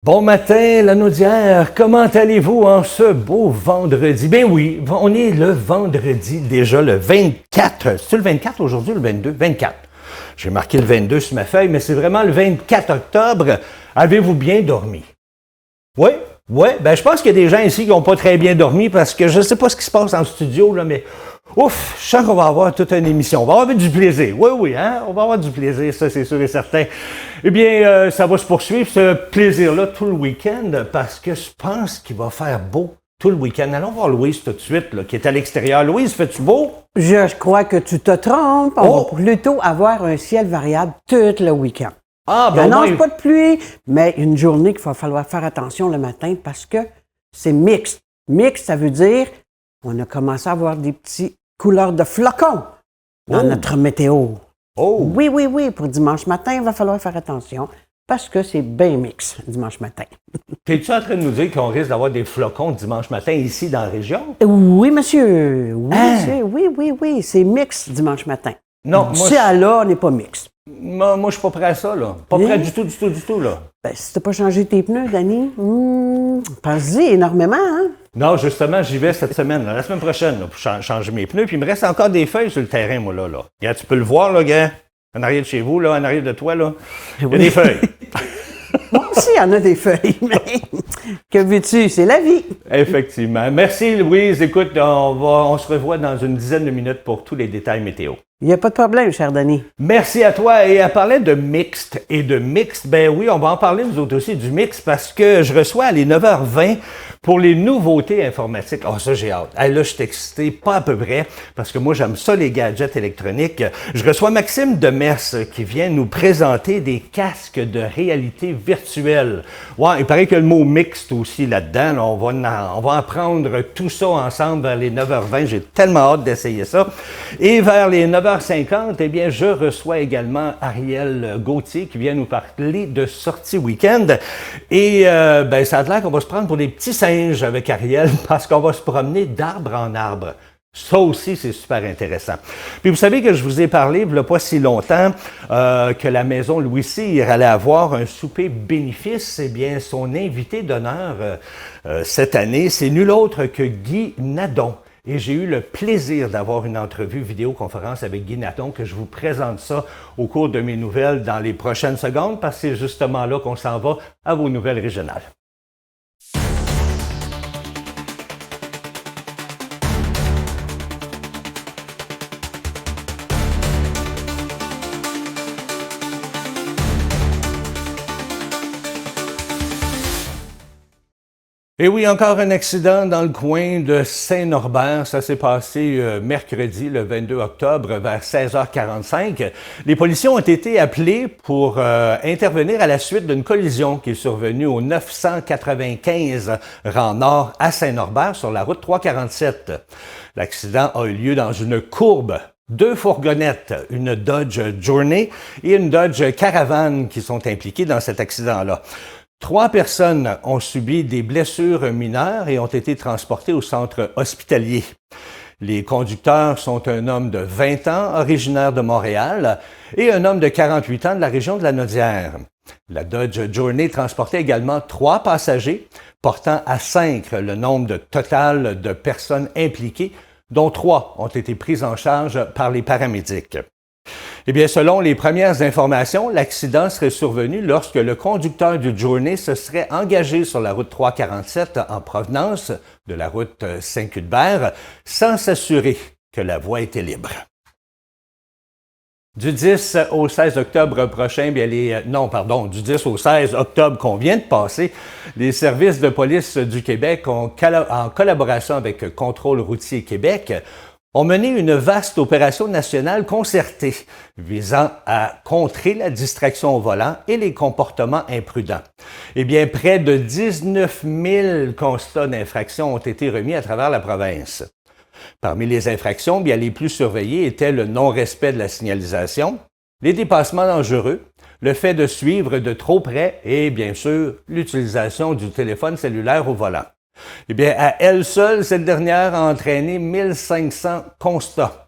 Bon matin, la Naudière, comment allez-vous en ce beau vendredi? Ben oui, on est le vendredi, déjà le 24. C'est le 24 aujourd'hui, le 22? 24. J'ai marqué le 22 sur ma feuille, mais c'est vraiment le 24 octobre. Avez-vous bien dormi? Oui? Oui? Ben je pense qu'il y a des gens ici qui n'ont pas très bien dormi parce que je ne sais pas ce qui se passe en studio, là, mais ouf, je sens qu'on va avoir toute une émission. On va avoir du plaisir. Oui, oui, hein? On va avoir du plaisir, ça c'est sûr et certain. Eh bien, ça va se poursuivre, ce plaisir-là, tout le week-end, parce que je pense qu'il va faire beau tout le week-end. Allons voir Louise tout de suite, là, qui est à l'extérieur. Louise, fais-tu beau? Je crois que tu te trompes. On va plutôt avoir un ciel variable tout le week-end. Ah, Il n'annonce pas de pluie, mais une journée qu'il va falloir faire attention le matin parce que c'est mixte. Mixte, ça veut dire on a commencé à avoir des petites couleurs de flocons dans notre météo. Oh. Oui, oui, oui. Pour dimanche matin, il va falloir faire attention parce que c'est bien mix dimanche matin. T'es-tu en train de nous dire qu'on risque d'avoir des flocons dimanche matin ici dans la région? Oui, monsieur. Oui, monsieur. Oui, oui, oui. C'est mix dimanche matin. Non, moi, Celle-là n'est pas mix. Moi, je suis pas prêt à ça, là. Pas prêt du tout, là. Ben, si t'as pas changé tes pneus, Danny, pense-y énormément, hein? Non, justement, j'y vais cette semaine, là, la semaine prochaine, là, pour changer mes pneus. Puis il me reste encore des feuilles sur le terrain, moi, là. Regarde, tu peux le voir, là, gars. En arrière de chez vous, là, en arrière de toi, là. Il y a des feuilles. Moi aussi, il y en a des feuilles, mais que veux-tu? C'est la vie. Effectivement. Merci, Louise. Écoute, on se revoit dans une dizaine de minutes pour tous les détails météo. Il n'y a pas de problème, cher Danny. Merci à toi. Et à parler de mixte ben oui, on va en parler nous autres aussi du mix parce que je reçois à les 9h20 pour les nouveautés informatiques. Oh, ça, j'ai hâte. Là, je suis excité, pas à peu près, parce que moi, j'aime ça, les gadgets électroniques. Je reçois Maxime Demers qui vient nous présenter des casques de réalité virtuelle. Ouais, il paraît que le mot mixte aussi là-dedans. Là, on va apprendre tout ça ensemble vers les 9h20. J'ai tellement hâte d'essayer ça. Et vers les 9h50, eh bien, je reçois également Ariel Gauthier qui vient nous parler de sortie week-end. Et ben, ça a l'air qu'on va se prendre pour des petits singes avec Ariel parce qu'on va se promener d'arbre en arbre. Ça aussi, c'est super intéressant. Puis vous savez que je vous ai parlé, il n'y a pas si longtemps, que la maison Louis Cyr allait avoir un souper bénéfice. Eh bien, son invité d'honneur cette année, c'est nul autre que Guy Nadon. Et j'ai eu le plaisir d'avoir une entrevue vidéoconférence avec Guy Nadon, que je vous présente ça au cours de mes nouvelles dans les prochaines secondes, parce que c'est justement là qu'on s'en va à vos nouvelles régionales. Et oui, encore un accident dans le coin de Saint-Norbert. Ça s'est passé mercredi, le 22 octobre, vers 16h45. Les policiers ont été appelés pour intervenir à la suite d'une collision qui est survenue au 995 rang nord à Saint-Norbert sur la route 347. L'accident a eu lieu dans une courbe. Deux fourgonnettes, une Dodge Journey et une Dodge Caravan qui sont impliquées dans cet accident-là. 3 personnes ont subi des blessures mineures et ont été transportées au centre hospitalier. Les conducteurs sont un homme de 20 ans, originaire de Montréal, et un homme de 48 ans de la région de la Naudière. La Dodge Journey transportait également 3 passagers, portant à 5 le nombre total de personnes impliquées, dont 3 ont été prises en charge par les paramédics. Eh bien, selon les premières informations, l'accident serait survenu lorsque le conducteur du Journey se serait engagé sur la route 347 en provenance de la route Saint-Cuthbert sans s'assurer que la voie était libre. Du 10 au 16 octobre prochain, bien du 10 au 16 octobre qu'on vient de passer, les services de police du Québec, en collaboration avec Contrôle routier Québec, ont mené une vaste opération nationale concertée visant à contrer la distraction au volant et les comportements imprudents. Eh bien, près de 19 000 constats d'infraction ont été remis à travers la province. Parmi les infractions, bien, les plus surveillées étaient le non-respect de la signalisation, les dépassements dangereux, le fait de suivre de trop près et, bien sûr, l'utilisation du téléphone cellulaire au volant. Eh bien, à elle seule, cette dernière a entraîné 1500 constats.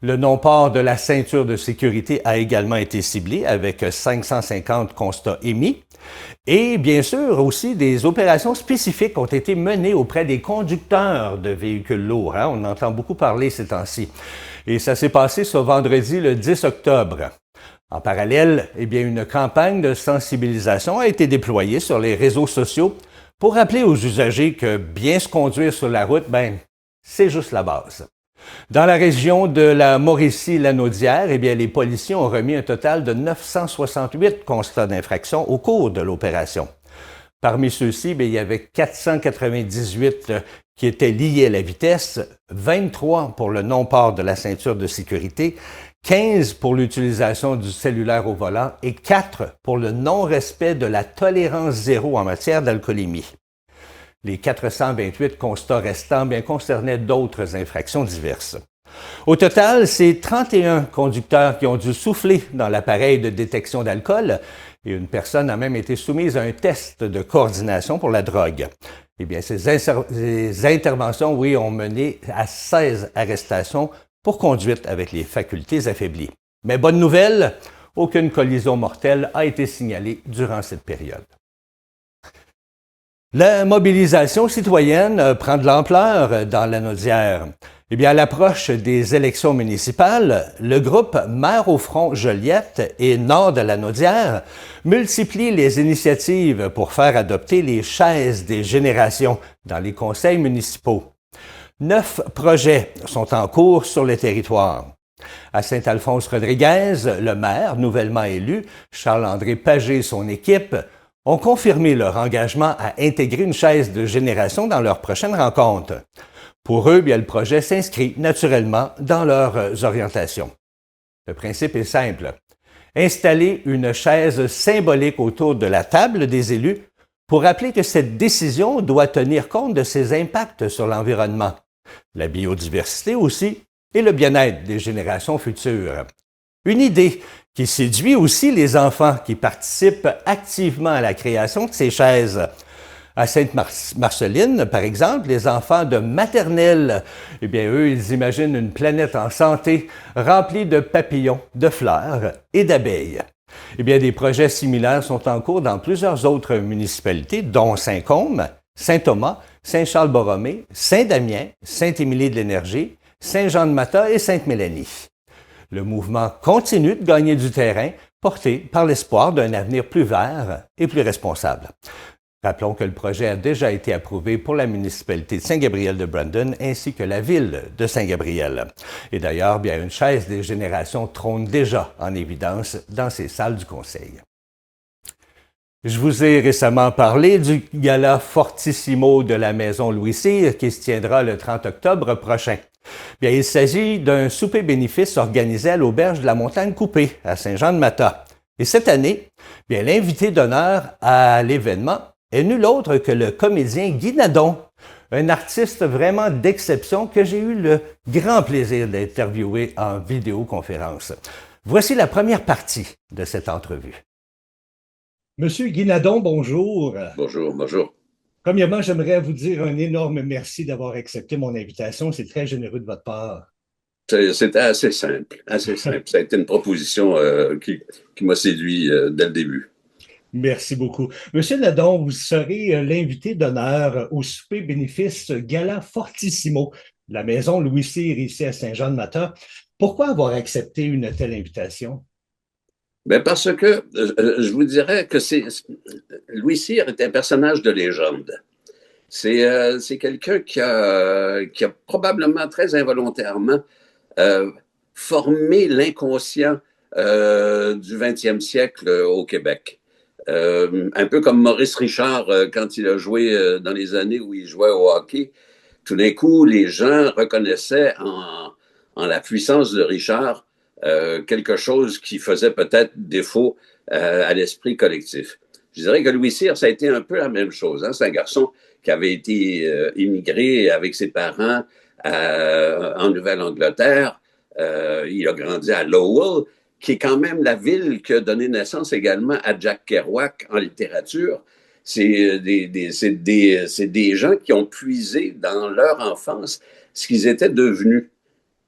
Le non-port de la ceinture de sécurité a également été ciblé avec 550 constats émis. Et bien sûr, aussi, des opérations spécifiques ont été menées auprès des conducteurs de véhicules lourds. Hein? On entend beaucoup parler ces temps-ci. Et ça s'est passé ce vendredi, le 10 octobre. En parallèle, eh bien, une campagne de sensibilisation a été déployée sur les réseaux sociaux pour rappeler aux usagers que bien se conduire sur la route, c'est juste la base. Dans la région de la Mauricie-Lanaudière, eh bien, les policiers ont remis un total de 968 constats d'infraction au cours de l'opération. Parmi ceux-ci, il y avait 498 qui étaient liés à la vitesse, 23 pour le non-port de la ceinture de sécurité, 15 pour l'utilisation du cellulaire au volant et 4 pour le non-respect de la tolérance zéro en matière d'alcoolémie. Les 428 constats restants concernaient d'autres infractions diverses. Au total, c'est 31 conducteurs qui ont dû souffler dans l'appareil de détection d'alcool et une personne a même été soumise à un test de coordination pour la drogue. Eh bien, ces interventions, ont mené à 16 arrestations pour conduite avec les facultés affaiblies. Mais bonne nouvelle, aucune collision mortelle a été signalée durant cette période. La mobilisation citoyenne prend de l'ampleur dans la Lanaudière. Eh bien, à l'approche des élections municipales, le groupe Maire au front Joliette et Nord de la Lanaudière multiplie les initiatives pour faire adopter les chaises des générations dans les conseils municipaux. 9 projets sont en cours sur le territoire. À Saint-Alphonse-Rodriguez, le maire, nouvellement élu, Charles-André Pagé et son équipe, ont confirmé leur engagement à intégrer une chaise de génération dans leur prochaine rencontre. Pour eux, le projet s'inscrit naturellement dans leurs orientations. Le principe est simple. Installer une chaise symbolique autour de la table des élus pour rappeler que cette décision doit tenir compte de ses impacts sur l'environnement, la biodiversité aussi et le bien-être des générations futures. Une idée qui séduit aussi les enfants qui participent activement à la création de ces chaises. À Sainte-Marceline, par exemple, les enfants de maternelle, eux, ils imaginent une planète en santé remplie de papillons, de fleurs et d'abeilles. Des projets similaires sont en cours dans plusieurs autres municipalités, dont Saint-Côme, Saint-Thomas, Saint-Charles-Borromée, Saint-Damien, Saint-Émilie-de-l'Énergie, Saint-Jean-de-Mata et Sainte-Mélanie. Le mouvement continue de gagner du terrain, porté par l'espoir d'un avenir plus vert et plus responsable. Rappelons que le projet a déjà été approuvé pour la municipalité de Saint-Gabriel de Brandon ainsi que la ville de Saint-Gabriel. Et d'ailleurs, une chaise des générations trône déjà en évidence dans ces salles du conseil. Je vous ai récemment parlé du gala Fortissimo de la Maison Louis Cyr qui se tiendra le 30 octobre prochain. Il s'agit d'un souper bénéfice organisé à l'auberge de la Montagne Coupée à Saint-Jean-de-Mata. Et cette année, l'invité d'honneur à l'événement est nul autre que le comédien Guy Nadon, un artiste vraiment d'exception que j'ai eu le grand plaisir d'interviewer en vidéoconférence. Voici la première partie de cette entrevue. Monsieur Guy Nadon, bonjour. Bonjour, bonjour. Premièrement, j'aimerais vous dire un énorme merci d'avoir accepté mon invitation. C'est très généreux de votre part. C'était assez simple, assez simple. Ça a été une proposition qui m'a séduit dès le début. Merci beaucoup. Monsieur Nadon, vous serez l'invité d'honneur au souper bénéfice Gala Fortissimo de la Maison Louis Cyr ici à Saint-Jean-de-Mata. Pourquoi avoir accepté une telle invitation? Parce que je vous dirais que Louis Cyr est un personnage de légende. C'est quelqu'un qui a probablement très involontairement formé l'inconscient du 20e siècle au Québec. Un peu comme Maurice Richard quand il a joué dans les années où il jouait au hockey. Tout d'un coup, les gens reconnaissaient en la puissance de Richard quelque chose qui faisait peut-être défaut à l'esprit collectif. Je dirais que Louis Cyr, ça a été un peu la même chose. Hein? C'est un garçon qui avait été immigré avec ses parents en Nouvelle-Angleterre. Il a grandi à Lowell, qui est quand même la ville qui a donné naissance également à Jack Kerouac en littérature. C'est des gens qui ont puisé dans leur enfance ce qu'ils étaient devenus.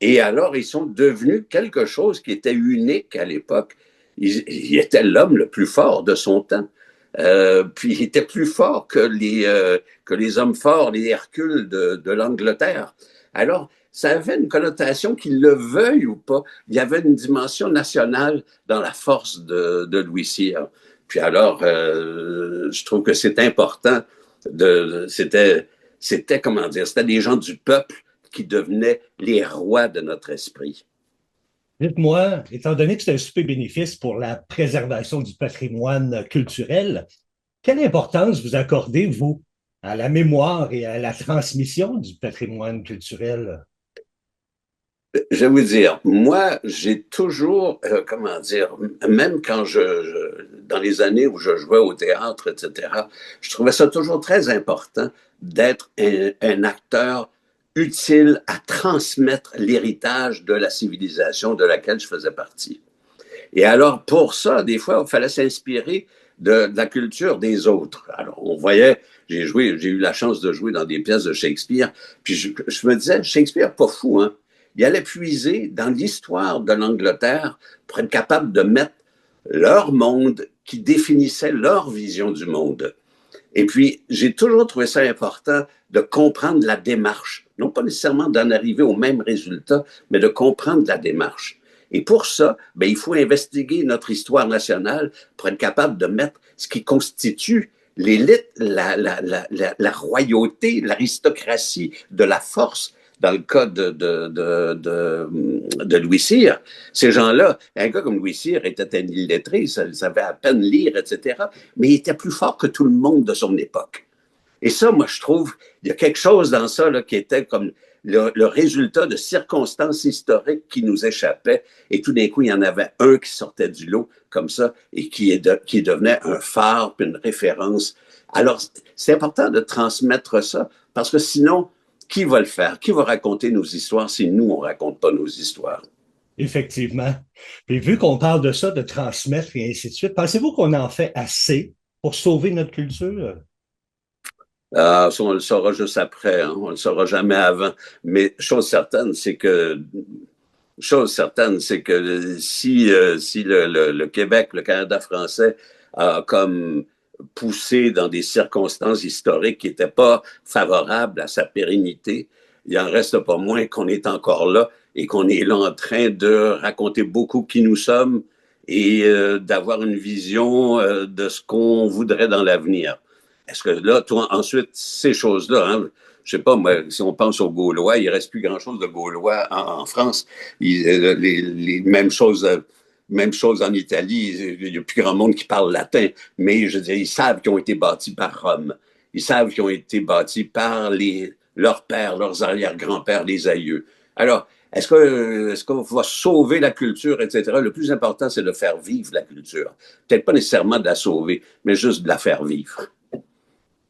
Et alors, ils sont devenus quelque chose qui était unique à l'époque. Il était l'homme le plus fort de son temps. Puis il était plus fort que les hommes forts, les Hercules de l'Angleterre. Alors, ça avait une connotation, qu'il le veuille ou pas. Il y avait une dimension nationale dans la force de Louis Cyr. Puis alors, je trouve que c'est important. C'était, comment dire, c'était des gens du peuple qui devenaient les rois de notre esprit. Dites-moi, étant donné que c'est un super bénéfice pour la préservation du patrimoine culturel, quelle importance vous accordez, vous, à la mémoire et à la transmission du patrimoine culturel? Je vais vous dire, moi, j'ai toujours, comment dire, même quand dans les années où je jouais au théâtre, etc., je trouvais ça toujours très important d'être un acteur utile à transmettre l'héritage de la civilisation de laquelle je faisais partie. Et alors, pour ça, des fois, il fallait s'inspirer de la culture des autres. Alors, on voyait, j'ai eu la chance de jouer dans des pièces de Shakespeare, puis je me disais, Shakespeare, pas fou, hein? Il allait puiser dans l'histoire de l'Angleterre pour être capable de mettre leur monde qui définissait leur vision du monde. Et puis, j'ai toujours trouvé ça important de comprendre la démarche, non pas nécessairement d'en arriver au même résultat, mais de comprendre la démarche. Et pour ça, ben, il faut investiguer notre histoire nationale pour être capable de mettre ce qui constitue l'élite, la royauté, l'aristocratie de la force. Dans le cas de Louis Cyr, ces gens-là, un gars comme Louis Cyr était un illettré, il savait à peine lire, etc., mais il était plus fort que tout le monde de son époque. Et ça, moi, je trouve, il y a quelque chose dans ça là, qui était comme le résultat de circonstances historiques qui nous échappaient. Et tout d'un coup, il y en avait un qui sortait du lot comme ça et qui devenait un phare puis une référence. Alors, c'est important de transmettre ça parce que sinon, qui va le faire? Qui va raconter nos histoires si nous, on ne raconte pas nos histoires? Effectivement. Puis vu qu'on parle de ça, de transmettre et ainsi de suite, pensez-vous qu'on en fait assez pour sauver notre culture? Ah, ça, on le saura juste après, hein? On le saura jamais avant. Mais chose certaine, c'est que si le Québec, le Canada français a comme poussé dans des circonstances historiques qui n'étaient pas favorables à sa pérennité, il en reste pas moins qu'on est encore là et qu'on est là en train de raconter beaucoup qui nous sommes et d'avoir une vision de ce qu'on voudrait dans l'avenir. Est-ce que là, toi, ensuite, ces choses-là, hein, je sais pas, moi, si on pense aux Gaulois, il ne reste plus grand-chose de Gaulois en France. Les mêmes choses en Italie. Il n'y a plus grand monde qui parle latin. Mais je veux dire, ils savent qu'ils ont été bâtis par Rome. Ils savent qu'ils ont été bâtis par leurs pères, leurs arrière-grands-pères, les aïeux. Alors, est-ce qu'on va sauver la culture, etc.? Le plus important, c'est de faire vivre la culture. Peut-être pas nécessairement de la sauver, mais juste de la faire vivre.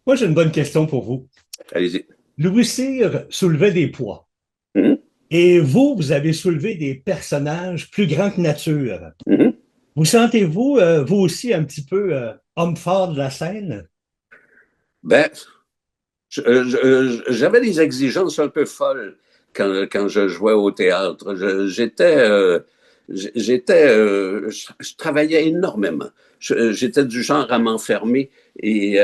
Moi, j'ai une bonne question pour vous. Allez-y. Louis Cyr soulevait des poids. Mm-hmm. Et vous avez soulevé des personnages plus grands que nature. Mm-hmm. Vous sentez-vous, vous aussi, un petit peu homme fort de la scène? Ben, j'avais des exigences un peu folles quand je jouais au théâtre. Je travaillais énormément. J'étais du genre à m'enfermer et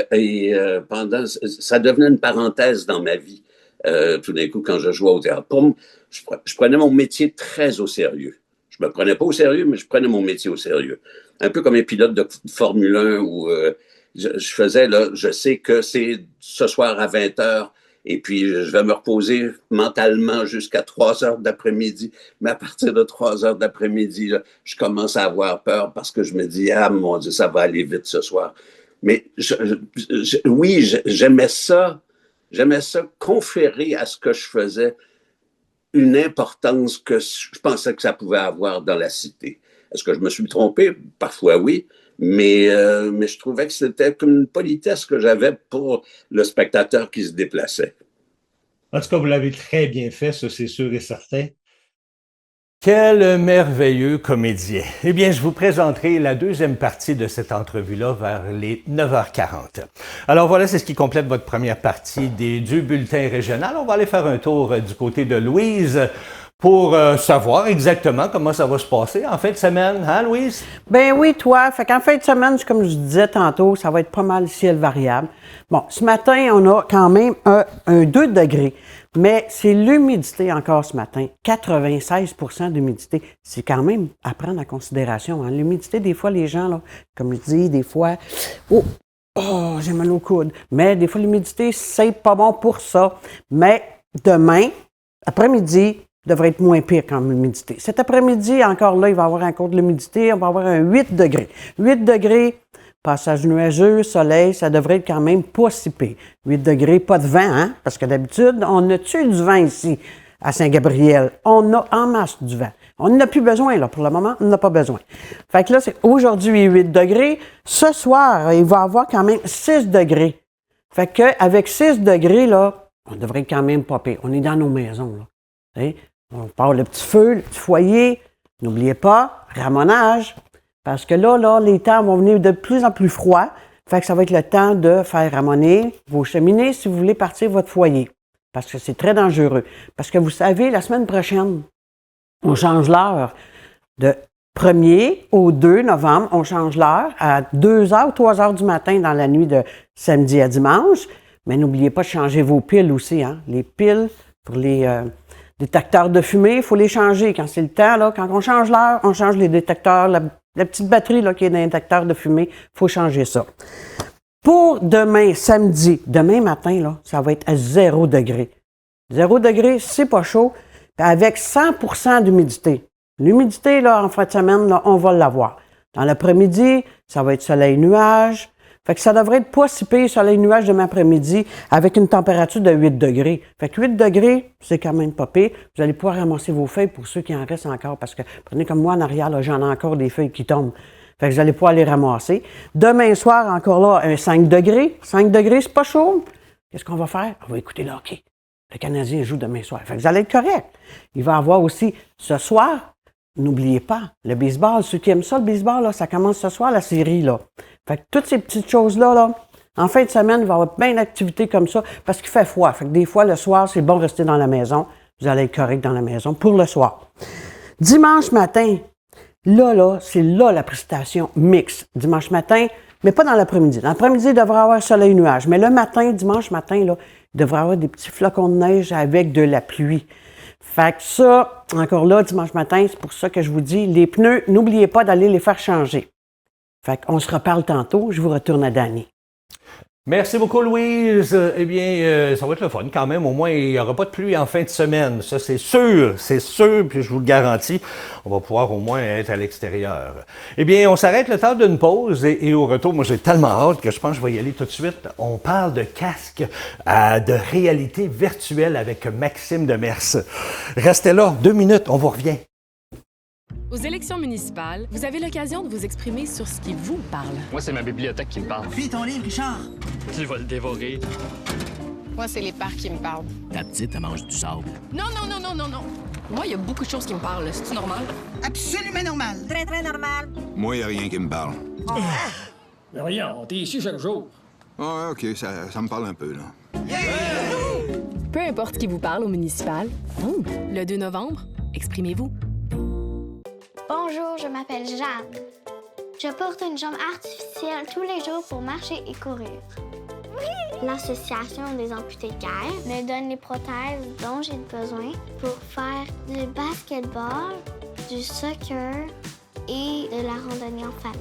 pendant, ça devenait une parenthèse dans ma vie. Tout d'un coup, quand je jouais au théâtre, je prenais mon métier très au sérieux. Je me prenais pas au sérieux, mais je prenais mon métier au sérieux. Un peu comme un pilote de Formule 1 où je faisais, là, je sais que c'est ce soir à 20h, et puis je vais me reposer mentalement jusqu'à 3h d'après-midi. Mais à partir de 3h d'après-midi, là, je commence à avoir peur parce que je me dis, ah mon Dieu, ça va aller vite ce soir. Mais oui, j'aimais ça. J'aimais ça conférer à ce que je faisais une importance que je pensais que ça pouvait avoir dans la cité. Est-ce que je me suis trompé? Parfois oui, mais je trouvais que c'était comme une politesse que j'avais pour le spectateur qui se déplaçait. En tout cas, vous l'avez très bien fait, ça c'est sûr et certain. Quel merveilleux comédien. Eh bien, je vous présenterai la deuxième partie de cette entrevue-là vers les 9h40. Alors voilà, c'est ce qui complète votre première partie du bulletin régional. On va aller faire un tour du côté de Louise pour savoir exactement comment ça va se passer en fin de semaine, hein, Louise? Ben oui, toi. Fait qu'en fin de semaine, comme je disais tantôt, ça va être pas mal ciel variable. Bon, ce matin, on a quand même un 2 degrés. Mais c'est l'humidité encore ce matin. 96 d'humidité. C'est quand même à prendre en considération. Hein. L'humidité, des fois, les gens, là, comme je dis, des fois, oh, j'ai mal au coude. Mais des fois, l'humidité, c'est pas bon pour ça. Mais demain, après-midi, devrait être moins pire qu'en l'humidité. Cet après-midi, encore là, il va y avoir encore de l'humidité. On va avoir un 8 degrés. 8 degrés, passage nuageux, soleil, ça devrait être quand même pas si pire. 8 degrés, pas de vent, hein? Parce que d'habitude, on a-tu du vent ici, à Saint-Gabriel? On a en masse du vent. On n'en a plus besoin, là. Pour le moment, on n'a pas besoin. Fait que là, c'est aujourd'hui 8 degrés. Ce soir, il va y avoir quand même 6 degrés. Fait que avec 6 degrés, là, on devrait être quand même pas pire. On est dans nos maisons, là. T'sais? On part le petit feu, le petit foyer. N'oubliez pas, ramonage. Parce que là, les temps vont venir de plus en plus froids. Fait que ça va être le temps de faire ramoner vos cheminées si vous voulez partir votre foyer. Parce que c'est très dangereux. Parce que vous savez, la semaine prochaine, on change l'heure. De 1er au 2 novembre, on change l'heure à 2h ou 3h du matin dans la nuit de samedi à dimanche. Mais n'oubliez pas de changer vos piles aussi. Hein? Les piles pour les détecteurs de fumée, il faut les changer quand c'est le temps. Là, quand on change l'heure, on change les détecteurs, la petite batterie là, qui est dans les détecteurs de fumée, il faut changer ça. Pour demain, samedi, demain matin, là, ça va être à 0 degré. 0 degré, c'est pas chaud, avec 100% d'humidité. L'humidité, là, en fin de semaine, là, on va l'avoir. Dans l'après-midi, ça va être soleil-nuage. Fait que ça devrait être pas si pire soleil-nuage demain après-midi avec une température de 8 degrés. Fait que 8 degrés, c'est quand même pas pire. Vous allez pouvoir ramasser vos feuilles pour ceux qui en restent encore parce que, prenez comme moi en arrière, là, j'en ai encore des feuilles qui tombent. Fait que vous allez pouvoir les ramasser. Demain soir, encore là, un 5 degrés. 5 degrés, c'est pas chaud. Qu'est-ce qu'on va faire? On va écouter le hockey. Le Canadien joue demain soir. Fait que vous allez être correct. Il va y avoir aussi ce soir, n'oubliez pas, le baseball. Ceux qui aiment ça, le baseball, là, ça commence ce soir, la série, là. Fait que toutes ces petites choses-là, là, en fin de semaine, il va y avoir plein d'activités comme ça parce qu'il fait froid. Fait que des fois, le soir, c'est bon de rester dans la maison. Vous allez être correct dans la maison pour le soir. Dimanche matin, là, c'est là la précipitation mixte. Dimanche matin, mais pas dans l'après-midi. Dans l'après-midi, il devrait y avoir soleil-nuage. Mais le matin, dimanche matin, là, il devrait y avoir des petits flocons de neige avec de la pluie. Fait que ça, encore là, dimanche matin, c'est pour ça que je vous dis, les pneus, n'oubliez pas d'aller les faire changer. Fait qu'on se reparle tantôt. Je vous retourne à Danny. Merci beaucoup, Louise. Eh bien, ça va être le fun quand même. Au moins, il n'y aura pas de pluie en fin de semaine. Ça, c'est sûr, puis je vous le garantis. On va pouvoir au moins être à l'extérieur. Eh bien, on s'arrête le temps d'une pause et au retour, moi, j'ai tellement hâte que je pense que je vais y aller tout de suite. On parle de casque de réalité virtuelle avec Maxime Demers. Restez là, 2 minutes, on vous revient. Aux élections municipales, vous avez l'occasion de vous exprimer sur ce qui vous parle. Moi, c'est ma bibliothèque qui me parle. Puis ton livre, Richard. Tu vas le dévorer. Moi, c'est les parcs qui me parlent. Ta petite, elle mange du sable. Non. Moi, il y a beaucoup de choses qui me parlent. C'est-tu normal? Absolument normal. Très, très normal. Moi, y a rien qui me parle. Mais voyons, t'es ici chaque jour. Ah, OK, ça me parle un peu, là. Peu importe qui vous parle au municipal, le 2 novembre, exprimez-vous. Bonjour, je m'appelle Jeanne. Je porte une jambe artificielle tous les jours pour marcher et courir. L'Association des amputés de guerre me donne les prothèses dont j'ai besoin pour faire du basketball, du soccer et de la randonnée en famille.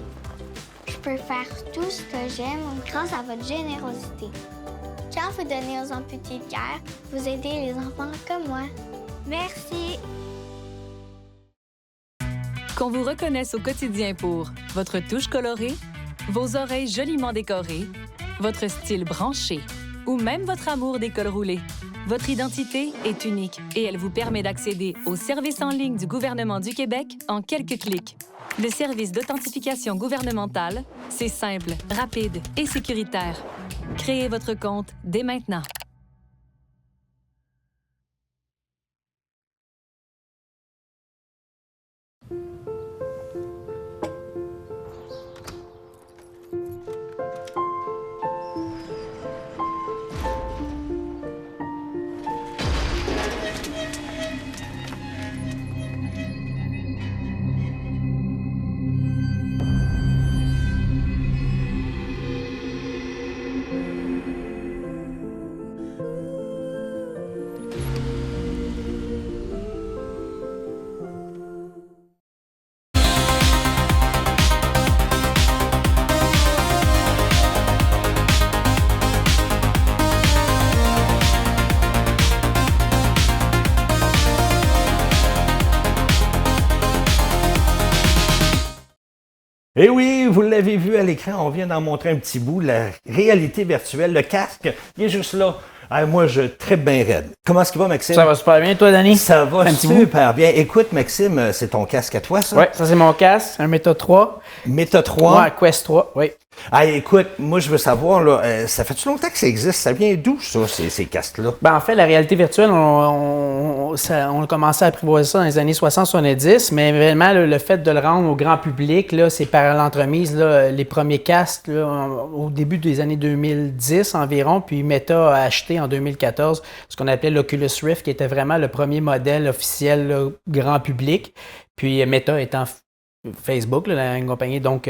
Je peux faire tout ce que j'aime grâce à votre générosité. Quand vous donnez aux amputés de guerre, vous aidez les enfants comme moi. Merci. Qu'on vous reconnaisse au quotidien pour votre touche colorée, vos oreilles joliment décorées, votre style branché ou même votre amour des cols roulés. Votre identité est unique et elle vous permet d'accéder aux services en ligne du gouvernement du Québec en quelques clics. Le service d'authentification gouvernementale, c'est simple, rapide et sécuritaire. Créez votre compte dès maintenant. Eh oui, vous l'avez vu à l'écran, on vient d'en montrer un petit bout, la réalité virtuelle, le casque, il est juste là. Ah, moi, je tripe bien raide. Comment est-ce qu'il va, Maxime? Ça va super bien, toi, Danny? Ça va super bien. Écoute, Maxime, c'est ton casque à toi, ça? Oui, ça c'est mon casque, un Meta 3. Meta 3? Ouais, Quest 3, oui. Ah, écoute, moi, je veux savoir, là, ça fait-tu longtemps que ça existe? Ça vient d'où, ça, ces casques-là? Ben, en fait, la réalité virtuelle, on a commencé à apprivoiser ça dans les années 60-70, mais vraiment, le fait de le rendre au grand public, là, c'est par l'entremise, là, les premiers casques, là, au début des années 2010 environ, puis Meta a acheté en 2014 ce qu'on appelait l'Oculus Rift, qui était vraiment le premier modèle officiel là, grand public. Puis Meta étant Facebook, là, la compagnie. Donc,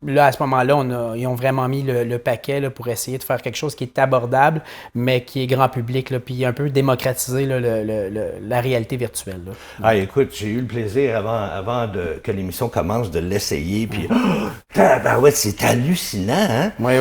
là, à ce moment-là, ils ont vraiment mis le paquet là, pour essayer de faire quelque chose qui est abordable, mais qui est grand public, là, puis un peu démocratiser là, la réalité virtuelle. Là. Ah, écoute, j'ai eu le plaisir, avant que l'émission commence, de l'essayer, puis ouais, c'est hallucinant, hein? Oui.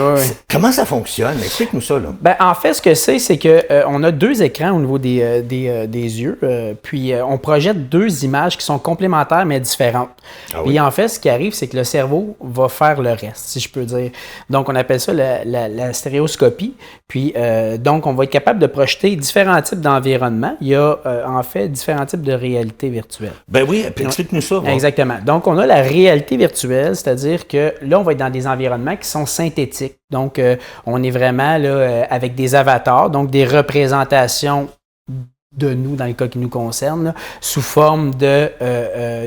Comment ça fonctionne? Explique-nous ça, là. Ben, en fait, ce que c'est que on a 2 écrans au niveau des yeux, puis on projette 2 images qui sont complémentaires, mais différentes. Ah oui. Puis en fait, ce qui arrive, c'est que le cerveau va faire le reste, si je peux dire. Donc, on appelle ça la stéréoscopie. Puis, donc, on va être capable de projeter différents types d'environnements. Il y a, en fait, différents types de réalité virtuelle. Ben oui, explique-nous ça. Ouais. Exactement. Donc, on a la réalité virtuelle, c'est-à-dire que là, on va être dans des environnements qui sont synthétiques. Donc, on est vraiment là avec des avatars, donc des représentations de nous, dans le cas qui nous concerne, là, sous forme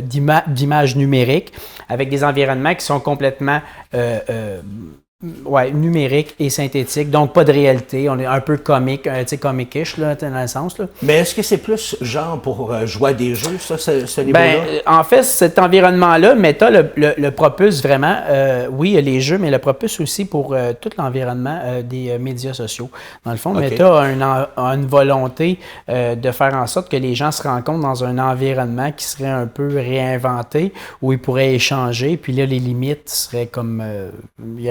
d'images numériques, avec des environnements qui sont complètement numériques et synthétiques, donc pas de réalité. On est un peu comique, comique-ish, là, dans le sens. Là. Mais est-ce que c'est plus genre pour jouer à des jeux, ça, ce niveau-là? Ben, en fait, cet environnement-là, Meta le propulse vraiment, oui, les jeux, mais le propulse aussi pour tout l'environnement des médias sociaux. Dans le fond, okay. Meta a une volonté de faire en sorte que les gens se rencontrent dans un environnement qui serait un peu réinventé, où ils pourraient échanger, puis là, les limites seraient comme...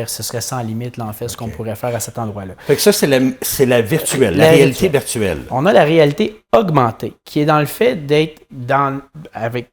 ce serait sans limite, là, en fait, ce qu'on pourrait faire à cet endroit-là. Fait que ça, c'est la virtuelle, la réalité virtuelle. On a la réalité augmentée, qui est dans le fait d'être avec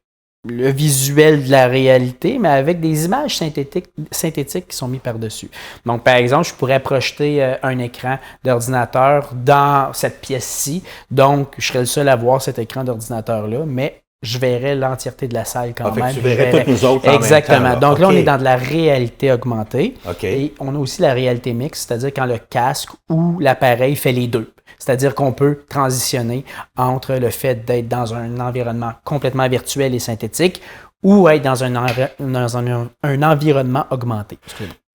le visuel de la réalité, mais avec des images synthétiques qui sont mises par-dessus. Donc, par exemple, je pourrais projeter un écran d'ordinateur dans cette pièce-ci. Donc, je serais le seul à voir cet écran d'ordinateur-là, mais je verrais l'entièreté de la salle quand même. Tu verrais toutes nous autres exactement. En même temps, donc là, okay. on est dans de la réalité augmentée. Okay. Et on a aussi la réalité mixte, c'est-à-dire quand le casque ou l'appareil fait les deux. C'est-à-dire qu'on peut transitionner entre le fait d'être dans un environnement complètement virtuel et synthétique ou être dans un environnement augmenté.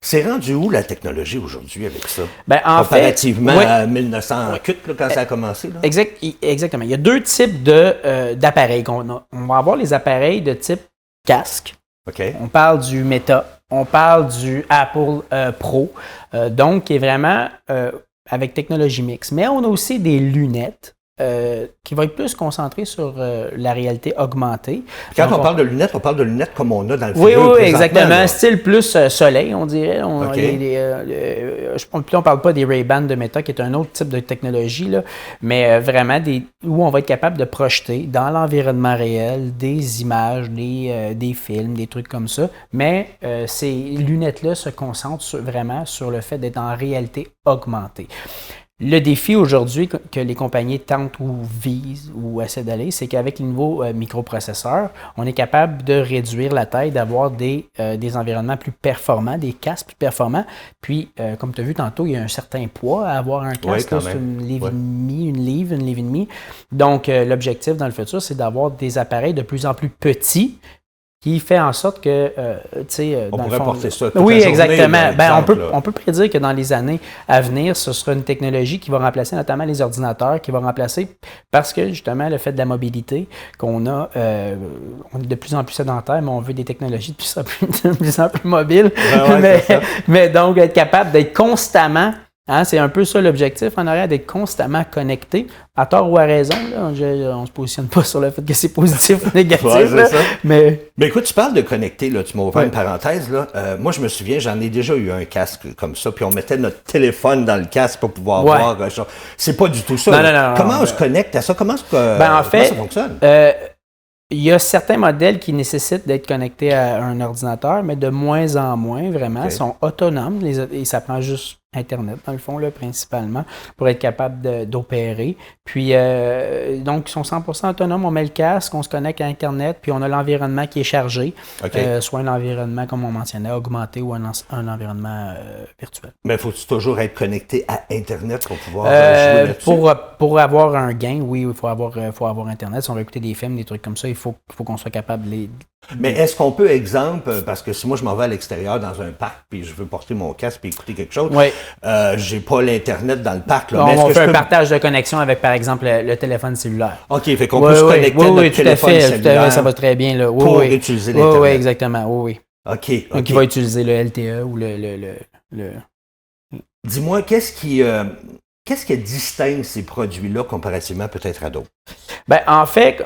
C'est rendu où la technologie aujourd'hui avec ça? Ben, comparativement à 1908, là, quand ça a commencé? Là? Exactement. Il y a 2 types d'appareils qu'on a. On va avoir les appareils de type casque. Okay. On parle du Meta. On parle du Apple Pro. Donc, qui est vraiment avec technologie mixte. Mais on a aussi des lunettes qui vont être plus concentrées sur la réalité augmentée. Quand on parle de lunettes comme on a dans le film. Oui, exactement. Là. Style plus soleil, on dirait. On parle pas des Ray-Ban de Meta, qui est un autre type de technologie, là, mais vraiment où on va être capable de projeter dans l'environnement réel des images, des films, des trucs comme ça. Mais ces lunettes-là se concentrent vraiment sur le fait d'être en réalité augmentée. Le défi aujourd'hui que les compagnies tentent ou visent ou essaient d'aller, c'est qu'avec les nouveaux microprocesseurs, on est capable de réduire la taille, d'avoir des environnements plus performants, des casques plus performants. Puis, comme tu as vu tantôt, il y a un certain poids à avoir un casque, oui, c'est une livre et demie. Donc, l'objectif dans le futur, c'est d'avoir des appareils de plus en plus petits, qui fait en sorte que, on pourrait porter ça toute oui, la journée, exactement. Là, on peut prédire que dans les années à venir, ce sera une technologie qui va remplacer notamment les ordinateurs, qui va remplacer, parce que justement, le fait de la mobilité qu'on a, on est de plus en plus sédentaire, mais on veut des technologies de plus en plus mobiles. Mais donc, être capable d'être constamment... c'est un peu ça l'objectif en arrière, d'être constamment connecté, à tort ou à raison. Là, on ne se positionne pas sur le fait que c'est positif ou négatif. Ouais, là, mais écoute, tu parles de connecter, là, tu m'as ouvert une parenthèse. Là. Moi, je me souviens, j'en ai déjà eu un casque comme ça, puis on mettait notre téléphone dans le casque pour pouvoir voir. C'est pas du tout ça. Non, comment on se connecte à ça? Comment ça fonctionne? il y a certains modèles qui nécessitent d'être connectés à un ordinateur, mais de moins en moins, vraiment, sont autonomes. Et ça prend juste Internet, dans le fond, là, principalement, pour être capable d'opérer. Puis, donc, ils sont 100% autonomes. On met le casque, on se connecte à Internet, puis on a l'environnement qui est chargé, soit un environnement, comme on mentionnait, augmenté ou un environnement virtuel. Mais faut-il toujours être connecté à Internet pour pouvoir jouer là-dessus? Pour avoir un gain, oui, il faut avoir Internet. Si on veut écouter des films, des trucs comme ça, il faut qu'on soit capable de les... Mais est-ce qu'on peut, exemple, parce que si moi je m'en vais à l'extérieur dans un parc puis je veux porter mon casque puis écouter quelque chose, j'ai pas l'Internet dans le parc. Là, on fait un partage de connexion avec, par exemple, le téléphone cellulaire. OK, fait qu'on peut se connecter à notre téléphone cellulaire. Tout à fait, ça va très bien. Là. Pour utiliser l'Internet. Oui, exactement. Oui. OK. Donc, il va utiliser le LTE ou le... Dis-moi, qu'est-ce qui distingue ces produits-là comparativement peut-être à d'autres? Ben, en fait,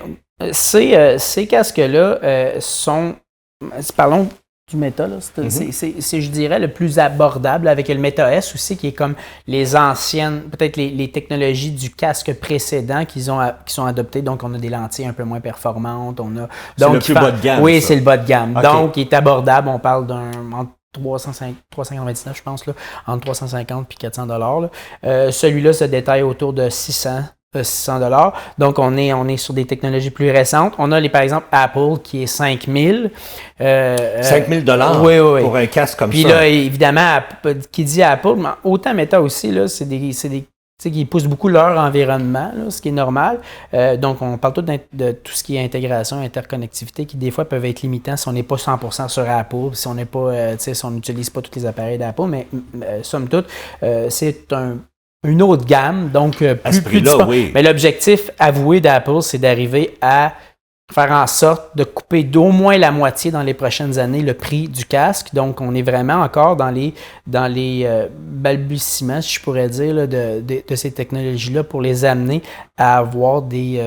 ces casques-là sont... Parlons du Meta, là. C'est, je dirais, le plus abordable avec le Meta S aussi, qui est comme les anciennes, peut-être les technologies du casque précédent qui sont adoptées. Donc, on a des lentilles un peu moins performantes. C'est le plus bas de gamme. Oui, c'est le bas de gamme. Okay. Donc, il est abordable. On parle entre 399, je pense, là, entre 350 et 400 $. Celui-là se détaille autour de 600 $. Donc, on est sur des technologies plus récentes. On a, par exemple, Apple qui est 5 000 $? Oui. Pour un casque comme ça. Puis là, évidemment, qui dit Apple, mais autant Meta aussi, là, c'est des qui poussent beaucoup leur environnement, là, ce qui est normal. Donc, on parle de tout ce qui est intégration, interconnectivité, qui des fois peuvent être limitants si on n'est pas 100% sur Apple, si on n'est pas, si on n'utilise pas tous les appareils d'Apple, mais somme toute, c'est une autre gamme, donc plus oui. Mais l'objectif avoué d'Apple, c'est d'arriver à faire en sorte de couper d'au moins la moitié dans les prochaines années le prix du casque. Donc, on est vraiment encore dans les balbutiements, si je pourrais dire, là, de ces technologies-là pour les amener à avoir des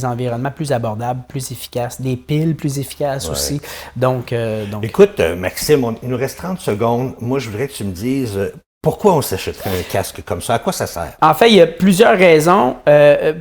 environnements plus abordables, plus efficaces, des piles plus efficaces aussi. Donc, écoute, Maxime, il nous reste 30 secondes. Moi, je voudrais que tu me dises... Pourquoi on s'achèterait un casque comme ça? À quoi ça sert? En fait, il y a plusieurs raisons.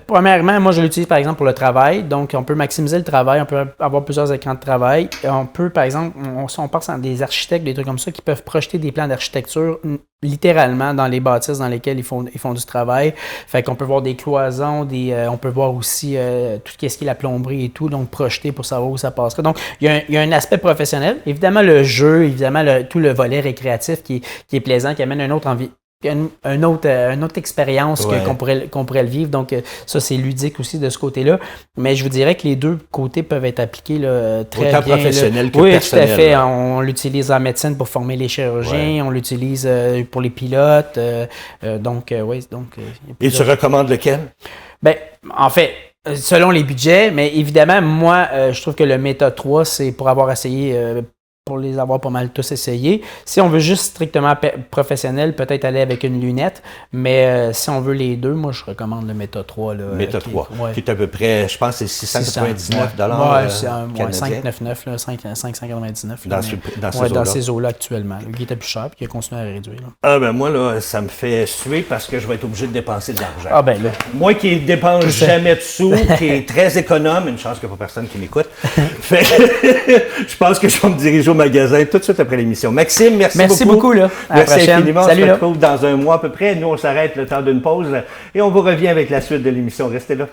Premièrement, moi, je l'utilise par exemple pour le travail. Donc, on peut maximiser le travail, on peut avoir plusieurs écrans de travail. On peut, par exemple, on pense à des architectes, des trucs comme ça, qui peuvent projeter des plans d'architecture littéralement dans les bâtisses dans lesquelles ils font du travail. Fait qu'on peut voir des cloisons, on peut voir aussi tout ce qui est la plomberie et tout, donc projeté pour savoir où ça passerait. Donc, il y a un aspect professionnel. Évidemment, le jeu, évidemment, tout le volet récréatif qui est plaisant, qui amène une autre expérience qu'on pourrait le vivre. Donc, ça, c'est ludique aussi de ce côté-là. Mais je vous dirais que les deux côtés peuvent être appliqués là, très autant bien. Professionnel que oui, personnel. tout à fait. Là. On l'utilise en médecine pour former les chirurgiens. On l'utilise pour les pilotes. Et tu recommandes lequel? Ben, en fait, selon les budgets, mais évidemment, moi, je trouve que le Meta 3, c'est pour avoir essayé... pour les avoir pas mal tous essayés. Si on veut juste strictement professionnel, peut-être aller avec une lunette, mais si on veut les deux, moi, je recommande le Meta 3. Là, Meta 3, qui est à peu près, je pense, c'est 699 $. C'est 599, 599. Dans ces eaux-là actuellement. Qui était plus cher et qui a continué à réduire. Là. Ah ben moi, là, ça me fait suer parce que je vais être obligé de dépenser de l'argent. Ah ben là. Moi qui ne dépense jamais de sous, qui est très économe, une chance qu'il n'y a pas personne qui m'écoute, je pense que je vais me diriger au magasin tout de suite après l'émission. Maxime, merci beaucoup. Là. Merci infiniment. Salut, on se retrouve dans un mois à peu près. Nous, on s'arrête le temps d'une pause et on vous revient avec la suite de l'émission. Restez là.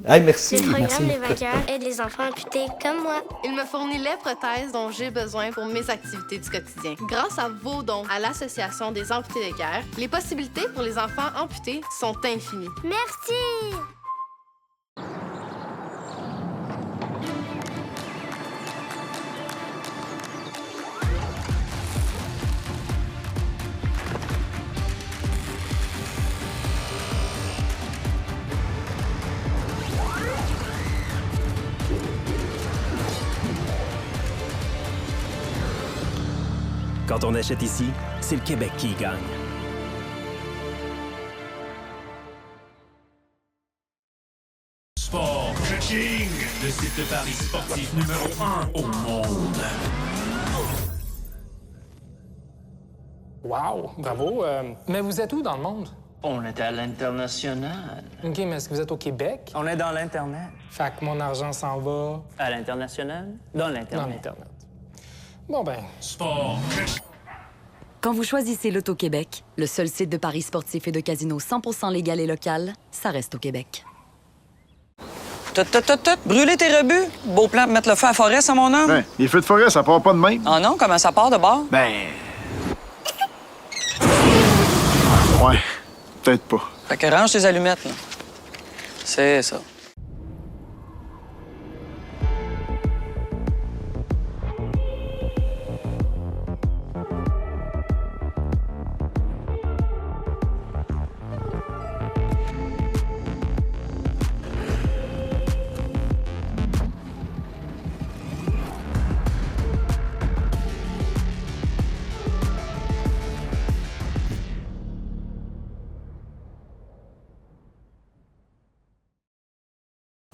Merci. Le programme L'évacueur aide les enfants amputés comme moi. Il me fournit les prothèses dont j'ai besoin pour mes activités du quotidien. Grâce à vos dons à l'Association des amputés de guerre, les possibilités pour les enfants amputés sont infinies. Merci! Quand on achète ici, c'est le Québec qui gagne. Sport Coaching, le site de paris sportif numéro 1 au monde. Wow, bravo. Mais vous êtes où dans le monde? On est à l'international. OK, mais est-ce que vous êtes au Québec? On est dans l'Internet. Fait que mon argent s'en va... À l'international? Dans l'Internet. Dans l'Internet. Bon ben... Sport. Quand vous choisissez l'Auto-Québec, le seul site de paris sportifs et de casino 100% légal et local, ça reste au Québec. Tout. Brûler tes rebuts. Beau plan pour mettre le feu à la forêt, ça, mon homme? Ben, les feux de forêt, ça part pas de même. Ah non? Comment ça part de bord? Ben... Ouais, peut-être pas. Fait que range tes allumettes, là. C'est ça.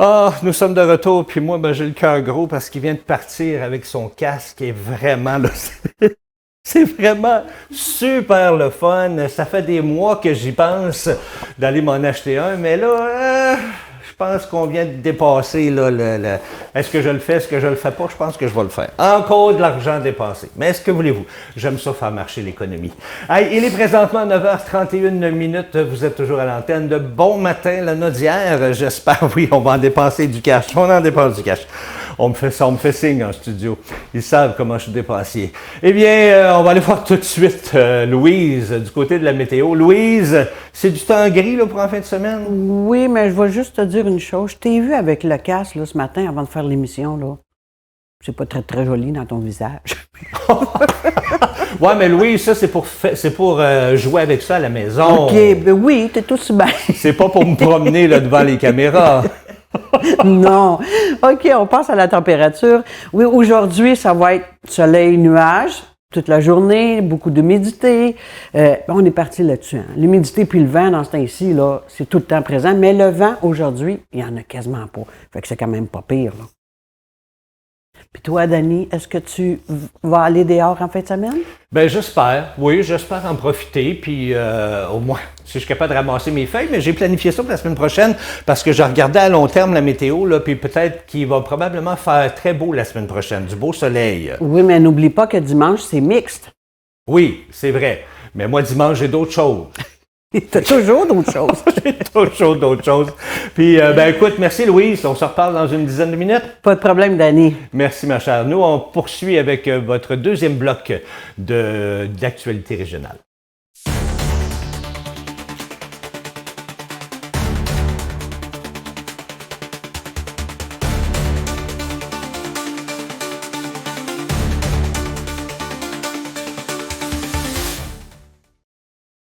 Ah, nous sommes de retour, puis moi, ben, j'ai le cœur gros parce qu'il vient de partir avec son casque et vraiment, là, c'est vraiment super le fun. Ça fait des mois que j'y pense d'aller m'en acheter un, mais là, je pense qu'on vient de dépasser, là, est-ce que je le fais, est-ce que je le fais pas? Je pense que je vais le faire. Encore de l'argent dépensé. Mais est-ce que voulez-vous? J'aime ça faire marcher l'économie. Hey, il est présentement 9h31. Vous êtes toujours à l'antenne de Bon Matin, la Naudière. J'espère, oui, on va en dépenser du cash. On en dépense du cash. On me fait signe en studio. Ils savent comment je suis dépensier. Eh bien, on va aller voir tout de suite Louise, du côté de la météo. Louise, c'est du temps gris là, pour en fin de semaine? Oui, mais je vais juste te dire une chose. Je t'ai vu avec le casque là, ce matin avant de faire l'émission. Là. C'est pas très, très joli dans ton visage. Ouais, mais Louise, ça, c'est pour jouer avec ça à la maison. OK, ben oui, t'es aussi bien. C'est pas pour me promener là, devant les caméras. Non. OK, on passe à la température. Oui, aujourd'hui, ça va être soleil, nuage, toute la journée, beaucoup d'humidité. On est parti là-dessus. Hein. L'humidité puis le vent, dans ce temps-ci, là, c'est tout le temps présent. Mais le vent, aujourd'hui, il n'y en a quasiment pas. Fait que c'est quand même pas pire, là. Puis toi, Dani, est-ce que tu vas aller dehors en fin de semaine? Bien, j'espère. Oui, j'espère en profiter. Puis au moins, si je suis capable de ramasser mes feuilles. Mais j'ai planifié ça pour la semaine prochaine parce que je regardais à long terme la météo. Là, puis peut-être qu'il va probablement faire très beau la semaine prochaine. Du beau soleil. Oui, mais n'oublie pas que dimanche, c'est mixte. Oui, c'est vrai. Mais moi, dimanche, j'ai d'autres choses. T'as toujours d'autres choses. J'ai toujours d'autres choses. Puis, ben écoute, merci Louise. On se reparle dans une dizaine de minutes. Pas de problème, Dani. Merci, ma chère. Nous, on poursuit avec votre deuxième bloc d'actualité régionale.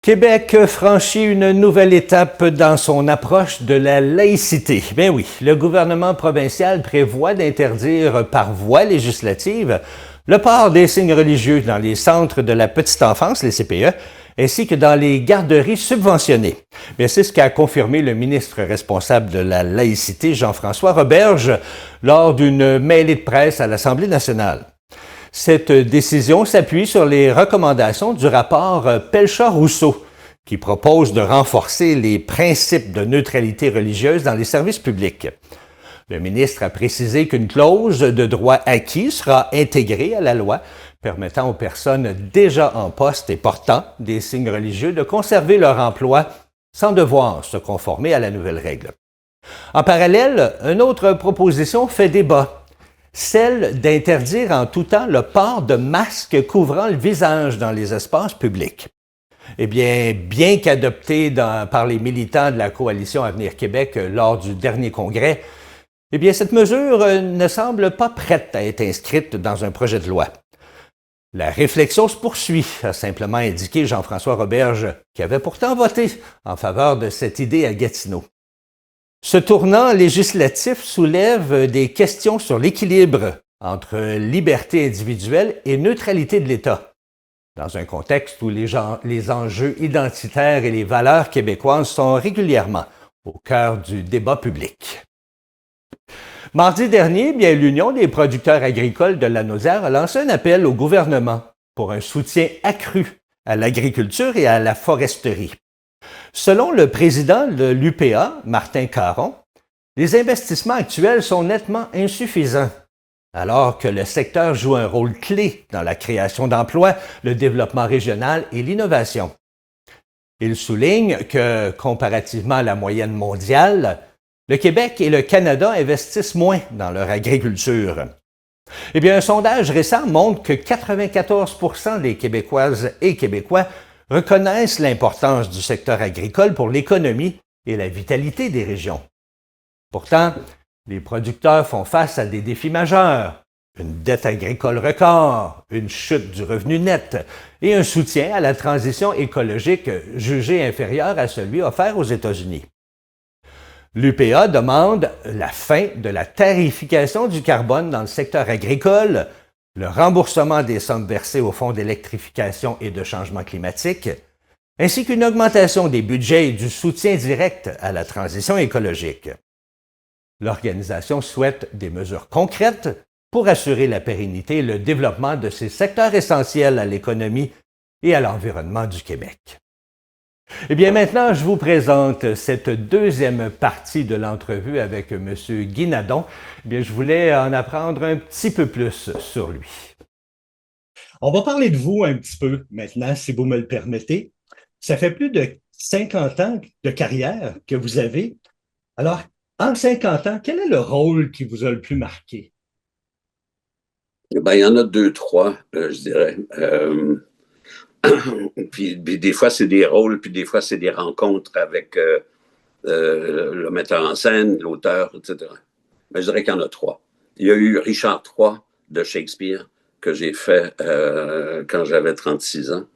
Québec franchit une nouvelle étape dans son approche de la laïcité. Bien oui, le gouvernement provincial prévoit d'interdire par voie législative le port des signes religieux dans les centres de la petite enfance, les CPE, ainsi que dans les garderies subventionnées. Bien, c'est ce qu'a confirmé le ministre responsable de la laïcité, Jean-François Roberge, lors d'une mêlée de presse à l'Assemblée nationale. Cette décision s'appuie sur les recommandations du rapport Pelcha-Rousseau, qui propose de renforcer les principes de neutralité religieuse dans les services publics. Le ministre a précisé qu'une clause de droit acquis sera intégrée à la loi, permettant aux personnes déjà en poste et portant des signes religieux de conserver leur emploi sans devoir se conformer à la nouvelle règle. En parallèle, une autre proposition fait débat. Celle d'interdire en tout temps le port de masques couvrant le visage dans les espaces publics. Eh bien qu'adoptée par les militants de la coalition Avenir Québec lors du dernier congrès, eh bien cette mesure ne semble pas prête à être inscrite dans un projet de loi. La réflexion se poursuit, a simplement indiqué Jean-François Roberge, qui avait pourtant voté en faveur de cette idée à Gatineau. Ce tournant législatif soulève des questions sur l'équilibre entre liberté individuelle et neutralité de l'État, dans un contexte où les enjeux identitaires et les valeurs québécoises sont régulièrement au cœur du débat public. Mardi dernier, bien, l'Union des producteurs agricoles de la Naudière a lancé un appel au gouvernement pour un soutien accru à l'agriculture et à la foresterie. Selon le président de l'UPA, Martin Caron, les investissements actuels sont nettement insuffisants, alors que le secteur joue un rôle clé dans la création d'emplois, le développement régional et l'innovation. Il souligne que, comparativement à la moyenne mondiale, le Québec et le Canada investissent moins dans leur agriculture. Eh bien, un sondage récent montre que 94% des Québécoises et Québécois reconnaissent l'importance du secteur agricole pour l'économie et la vitalité des régions. Pourtant, les producteurs font face à des défis majeurs, une dette agricole record, une chute du revenu net et un soutien à la transition écologique jugé inférieur à celui offert aux États-Unis. L'UPA demande la fin de la tarification du carbone dans le secteur agricole, le remboursement des sommes versées au Fonds d'électrification et de changement climatique, ainsi qu'une augmentation des budgets et du soutien direct à la transition écologique. L'organisation souhaite des mesures concrètes pour assurer la pérennité et le développement de ces secteurs essentiels à l'économie et à l'environnement du Québec. Eh bien, maintenant, je vous présente cette deuxième partie de l'entrevue avec M. Guy Nadon. Eh bien, je voulais en apprendre un petit peu plus sur lui. On va parler de vous un petit peu maintenant, si vous me le permettez. Ça fait plus de 50 ans de carrière que vous avez. Alors, en 50 ans, quel est le rôle qui vous a le plus marqué? Ben, il y en a 2, 3, je dirais. Puis des fois, c'est des rôles, puis des fois, c'est des rencontres avec le metteur en scène, l'auteur, etc. Mais je dirais qu'il y en a 3. Il y a eu Richard III de Shakespeare que j'ai fait quand j'avais 36 ans.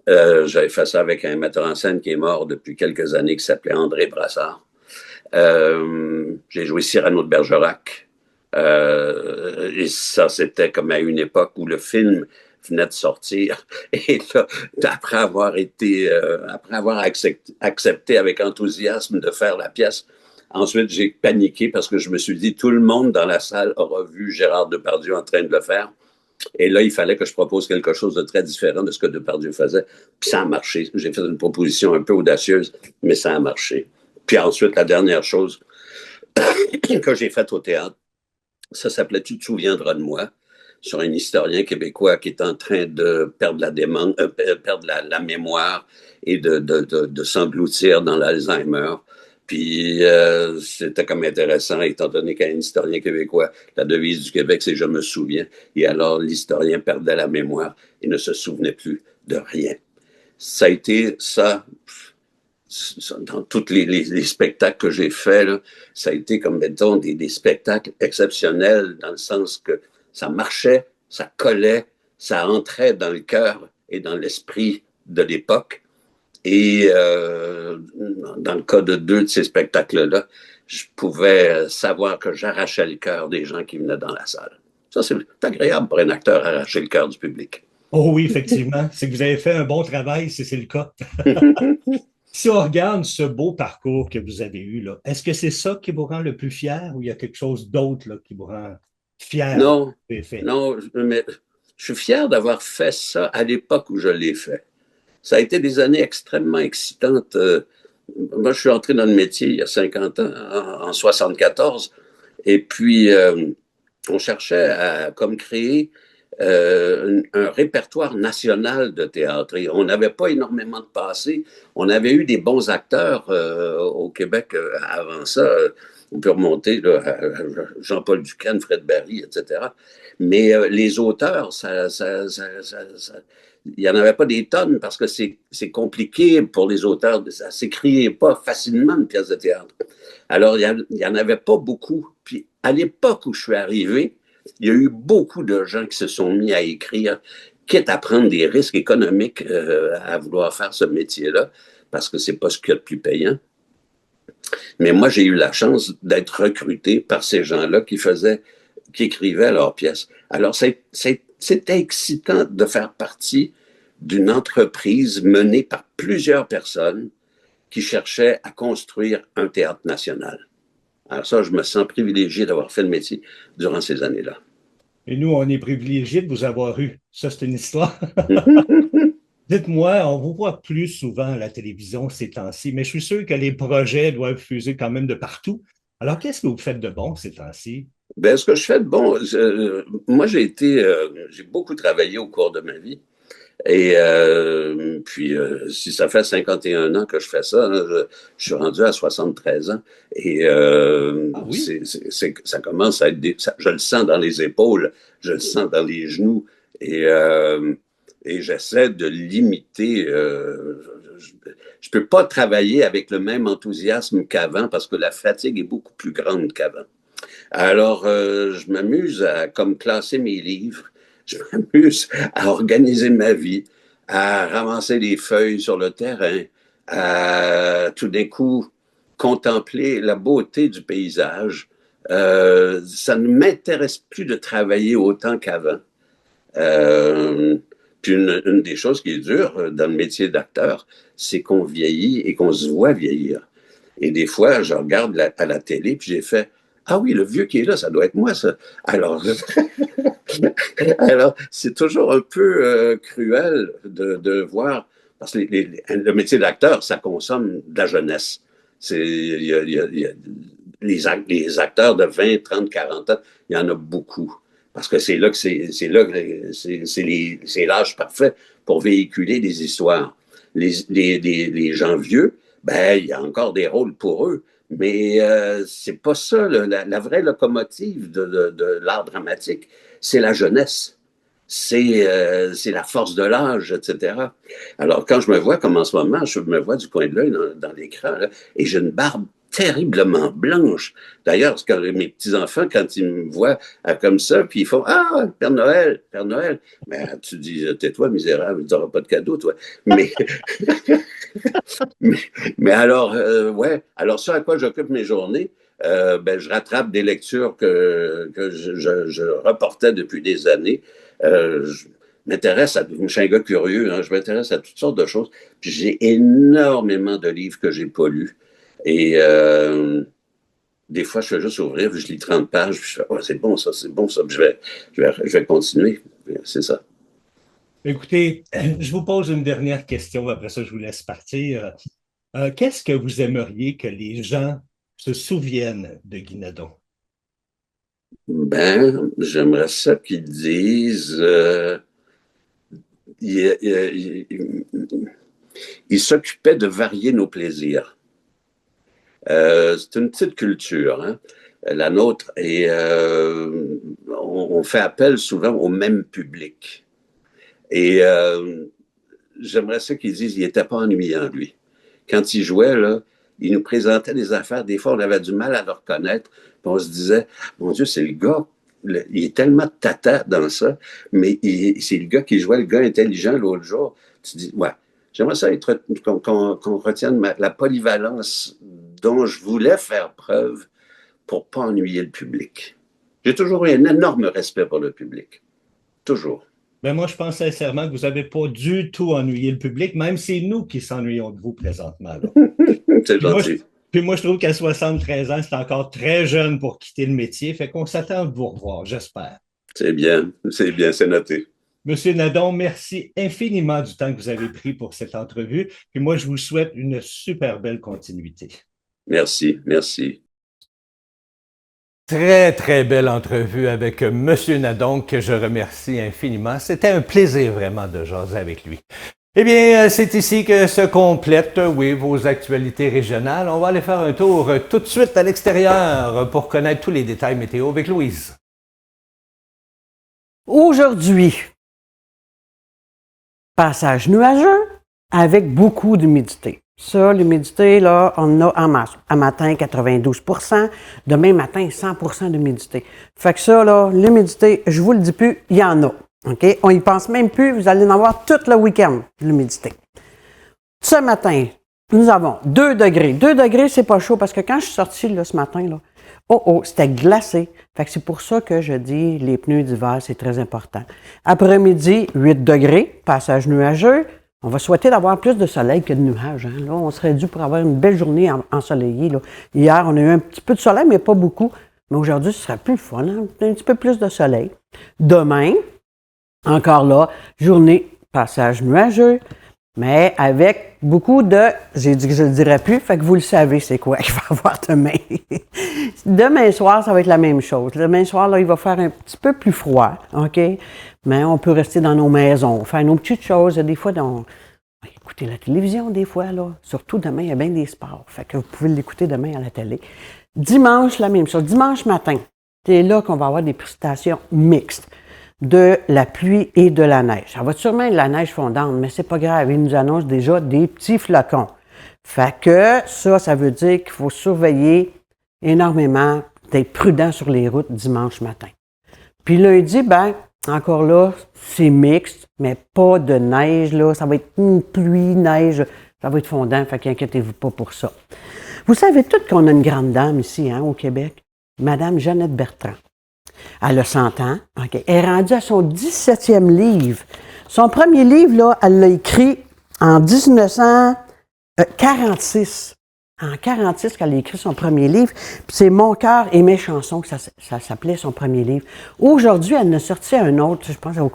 J'avais fait ça avec un metteur en scène qui est mort depuis quelques années, qui s'appelait André Brassard. J'ai joué Cyrano de Bergerac. Et ça, c'était comme à une époque où le film venait de sortir. Et là, après avoir accepté avec enthousiasme de faire la pièce, ensuite, j'ai paniqué parce que je me suis dit, tout le monde dans la salle aura vu Gérard Depardieu en train de le faire. Et là, il fallait que je propose quelque chose de très différent de ce que Depardieu faisait. Puis ça a marché. J'ai fait une proposition un peu audacieuse, mais ça a marché. Puis ensuite, la dernière chose que j'ai faite au théâtre, ça s'appelait « Tu te souviendras de moi », sur un historien québécois qui est en train de perdre la mémoire et de s'engloutir dans l'Alzheimer. Puis c'était comme intéressant, étant donné qu'un historien québécois, la devise du Québec, c'est « Je me souviens ». Et alors, l'historien perdait la mémoire et ne se souvenait plus de rien. Ça a été ça, dans tous les spectacles que j'ai faits, là, ça a été comme, mettons, des spectacles exceptionnels dans le sens que ça marchait, ça collait, ça entrait dans le cœur et dans l'esprit de l'époque. Et dans le cas de 2 de ces spectacles-là, je pouvais savoir que j'arrachais le cœur des gens qui venaient dans la salle. Ça, c'est agréable pour un acteur, arracher le cœur du public. Oh oui, effectivement. C'est que vous avez fait un bon travail, si c'est le cas. Si on regarde ce beau parcours que vous avez eu, là, est-ce que c'est ça qui vous rend le plus fier ou il y a quelque chose d'autre là, qui vous rend fier? Non, mais je suis fier d'avoir fait ça à l'époque où je l'ai fait. Ça a été des années extrêmement excitantes. Moi, je suis entré dans le métier il y a 50 ans, en 74, et puis on cherchait à comme créer un répertoire national de théâtre. Et on n'avait pas énormément de passé. On avait eu des bons acteurs au Québec avant ça. On peut remonter là, à Jean-Paul Duquesne, Fred Barry, etc. Mais les auteurs, il n'y en avait pas des tonnes parce que c'est compliqué pour les auteurs. Ça ne s'écrivait pas facilement une pièce de théâtre. Alors, il n'y en avait pas beaucoup. Puis, à l'époque où je suis arrivé, il y a eu beaucoup de gens qui se sont mis à écrire, quitte à prendre des risques économiques à vouloir faire ce métier-là, parce que c'est pas ce qu'il y a de plus payant. Mais moi, j'ai eu la chance d'être recruté par ces gens-là qui écrivaient leurs pièces. Alors, c'était excitant de faire partie d'une entreprise menée par plusieurs personnes qui cherchaient à construire un théâtre national. Alors ça, je me sens privilégié d'avoir fait le métier durant ces années-là. Et nous, on est privilégiés de vous avoir eu. Ça, c'est une histoire. Dites-moi, on vous voit plus souvent à la télévision ces temps-ci, mais je suis sûr que les projets doivent fuser quand même de partout. Alors, qu'est-ce que vous faites de bon ces temps-ci? Ben, ce que je fais de bon, moi, j'ai beaucoup travaillé au cours de ma vie. Et puis, si ça fait 51 ans que je fais ça, hein, je suis rendu à 73 ans. Et oui? ça commence à être... je le sens dans les épaules, je le sens dans les genoux. Et j'essaie de limiter... je peux pas travailler avec le même enthousiasme qu'avant parce que la fatigue est beaucoup plus grande qu'avant. Alors, je m'amuse à comme classer mes livres. Je m'amuse à organiser ma vie, à ramasser des feuilles sur le terrain, à tout d'un coup contempler la beauté du paysage. Ça ne m'intéresse plus de travailler autant qu'avant. Puis une des choses qui est dure dans le métier d'acteur, c'est qu'on vieillit et qu'on se voit vieillir. Et des fois, je regarde à la télé, puis j'ai fait « Ah oui, le vieux qui est là, ça doit être moi, ça. » Alors, c'est toujours un peu cruel de voir, parce que le métier d'acteur, ça consomme de la jeunesse. Les acteurs de 20, 30, 40 ans, il y en a beaucoup. Parce que c'est l'âge parfait pour véhiculer des histoires. Les gens vieux, ben, il y a encore des rôles pour eux. Mais c'est pas ça, la vraie locomotive de l'art dramatique, c'est la jeunesse. C'est la force de l'âge, etc. Alors, quand je me vois, comme en ce moment, je me vois du coin de l'œil dans l'écran, là, et j'ai une barbe terriblement blanche. D'ailleurs, mes petits-enfants, quand ils me voient comme ça, puis ils font « Ah, Père Noël, Père Noël », mais tu dis « Tais-toi, misérable, tu n'auras pas de cadeau, toi. » mais alors, ouais, alors ça à quoi j'occupe mes journées, ben, je rattrape des lectures que je reportais depuis des années. Je suis un gars curieux, hein, je m'intéresse à toutes sortes de choses. Puis j'ai énormément de livres que j'ai pas lus. Et des fois, je fais juste ouvrir, puis je lis 30 pages, puis je fais « Oh, c'est bon ça, puis je vais continuer. » C'est ça. Écoutez, je vous pose une dernière question, après ça, je vous laisse partir. Qu'est-ce que vous aimeriez que les gens se souviennent de Guy Nadon? Ben, j'aimerais ça qu'ils disent... il s'occupait de varier nos plaisirs. C'est une petite culture, hein, la nôtre, et on fait appel souvent au même public. Et j'aimerais ça qu'ils disent qu'il n'était pas ennuyant, lui. Quand il jouait, là, il nous présentait des affaires. Des fois, on avait du mal à le reconnaître. Puis on se disait, mon Dieu, c'est le gars. Il est tellement tata dans ça, mais c'est le gars qui jouait, le gars intelligent l'autre jour. Tu dis, ouais, j'aimerais ça qu'on retienne la polyvalence dont je voulais faire preuve pour ne pas ennuyer le public. J'ai toujours eu un énorme respect pour le public. Toujours. Ben moi, je pense sincèrement que vous n'avez pas du tout ennuyé le public, même c'est nous qui s'ennuyons de vous présentement. C'est gentil. Puis moi, je trouve qu'à 73 ans, c'est encore très jeune pour quitter le métier, fait qu'on s'attend de vous revoir, j'espère. C'est bien, c'est noté. Monsieur Nadon, merci infiniment du temps que vous avez pris pour cette entrevue. Puis moi, je vous souhaite une super belle continuité. Merci, merci. Très, très belle entrevue avec M. Nadon, que je remercie infiniment. C'était un plaisir vraiment de jaser avec lui. Eh bien, c'est ici que se complètent, oui, vos actualités régionales. On va aller faire un tour tout de suite à l'extérieur pour connaître tous les détails météo avec Louise. Aujourd'hui, passage nuageux avec beaucoup d'humidité. Ça, l'humidité, là, on a en masse. À matin, 92 %. Demain matin, 100 % d'humidité. Fait que ça, là, l'humidité, je vous le dis plus, il y en a. OK? On y pense même plus. Vous allez en avoir tout le week-end, l'humidité. Ce matin, nous avons 2 degrés. 2 degrés, c'est pas chaud parce que quand je suis sortie là, ce matin, là, c'était glacé. Fait que c'est pour ça que je dis les pneus d'hiver, c'est très important. Après-midi, 8 degrés, passage nuageux. On va souhaiter d'avoir plus de soleil que de nuages. Hein. Là, on serait dû pour avoir une belle journée ensoleillée. Là. Hier, on a eu un petit peu de soleil, mais pas beaucoup. Mais aujourd'hui, ce serait plus fun, hein? Un petit peu plus de soleil. Demain, encore là, journée passage nuageux, mais avec beaucoup de... J'ai dit que je ne le dirais plus, fait que vous le savez c'est quoi qu'il va y avoir demain. Demain soir, ça va être la même chose. Demain soir, là, il va faire un petit peu plus froid, OK? Mais on peut rester dans nos maisons, faire nos petites choses. Des fois, on va écouter la télévision, des fois, là. Surtout demain, il y a bien des sports. Fait que vous pouvez l'écouter demain à la télé. Dimanche, la même chose. Dimanche matin, c'est là qu'on va avoir des précipitations mixtes. De la pluie et de la neige. Ça va sûrement être de la neige fondante, mais c'est pas grave. Ils nous annoncent déjà des petits flocons. Fait que ça veut dire qu'il faut surveiller énormément, d'être prudent sur les routes dimanche matin. Puis lundi, ben, encore là, c'est mixte, mais pas de neige, là. Ça va être une pluie, neige, ça va être fondant, fait qu'inquiétez-vous pas pour ça. Vous savez toutes qu'on a une grande dame ici, hein, au Québec, Madame Jeannette Bertrand. Elle a 100 ans. Okay. Elle est rendue à son 17e livre. Son premier livre, là, elle l'a écrit en 1946. En 1946 qu'elle a écrit son premier livre. Puis c'est Mon cœur et mes chansons que ça s'appelait son premier livre. Aujourd'hui, elle en a sorti un autre, je pense, au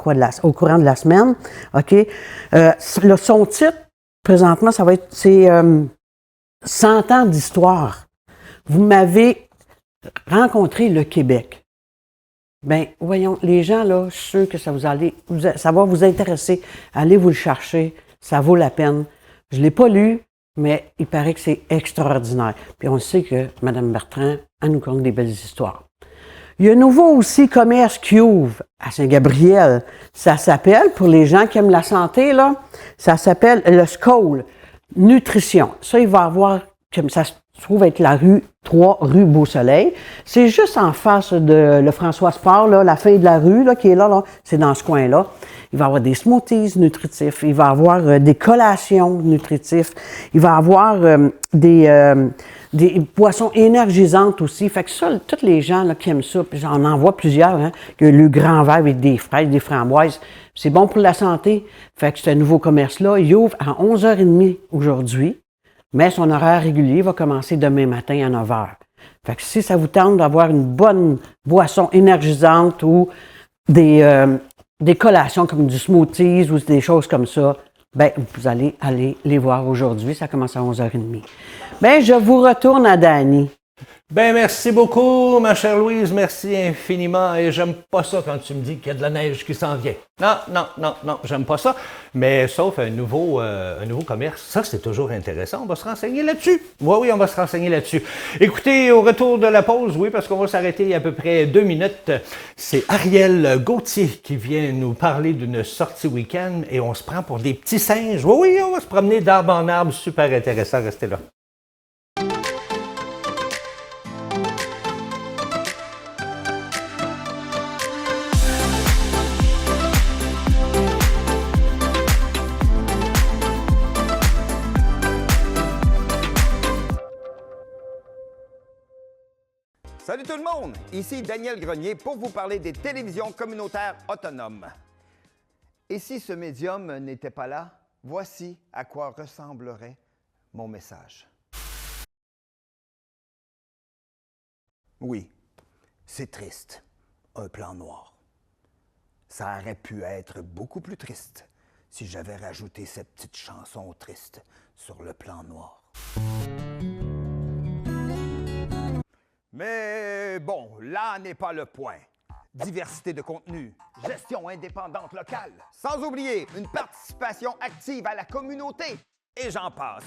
courant de la semaine. OK? Son titre, présentement, ça va être 100 ans d'histoire. Vous m'avez rencontré le Québec. Bien, voyons, les gens, là, je suis sûr que ça va vous intéresser. Allez vous le chercher, ça vaut la peine. Je ne l'ai pas lu, mais il paraît que c'est extraordinaire. Puis on sait que Mme Bertrand, elle nous conte des belles histoires. Il y a un nouveau aussi commerce qui ouvre à Saint-Gabriel. Ça s'appelle, pour les gens qui aiment la santé, là, ça s'appelle le SCOL, Nutrition. Ça, il va avoir, ça se trouve être la rue 3, rue Beau-Soleil. C'est juste en face de le François Sport, là, la fin de la rue là, qui est là, c'est dans ce coin-là. Il va y avoir des smoothies nutritifs, il va y avoir des collations nutritifs, il va y avoir des boissons énergisantes aussi. Fait que ça, tous les gens là, qui aiment ça, puis j'en envoie plusieurs, hein, que le grand verre avec des fraises, des framboises, c'est bon pour la santé. Fait que ce nouveau commerce-là, il ouvre à 11h30 aujourd'hui. Mais son horaire régulier va commencer demain matin à 9h. Fait que si ça vous tente d'avoir une bonne boisson énergisante ou des collations comme du smoothies ou des choses comme ça, ben vous allez aller les voir aujourd'hui. Ça commence à 11h30. Ben je vous retourne à Dany. Ben merci beaucoup, ma chère Louise. Merci infiniment. Et j'aime pas ça quand tu me dis qu'il y a de la neige qui s'en vient. Non, j'aime pas ça. Mais sauf un nouveau commerce, ça c'est toujours intéressant. On va se renseigner là-dessus. Oui, on va se renseigner là-dessus. Écoutez, au retour de la pause, oui, parce qu'on va s'arrêter il y a à peu près 2 minutes, c'est Ariel Gauthier qui vient nous parler d'une sortie week-end et on se prend pour des petits singes. Oui, on va se promener d'arbre en arbre. Super intéressant. Restez là. Salut tout le monde! Ici Daniel Grenier pour vous parler des télévisions communautaires autonomes. Et si ce médium n'était pas là, voici à quoi ressemblerait mon message. Oui, c'est triste, un plan noir. Ça aurait pu être beaucoup plus triste si j'avais rajouté cette petite chanson triste sur le plan noir. Mais bon, là n'est pas le point. Diversité de contenu, gestion indépendante locale, sans oublier une participation active à la communauté. Et j'en passe.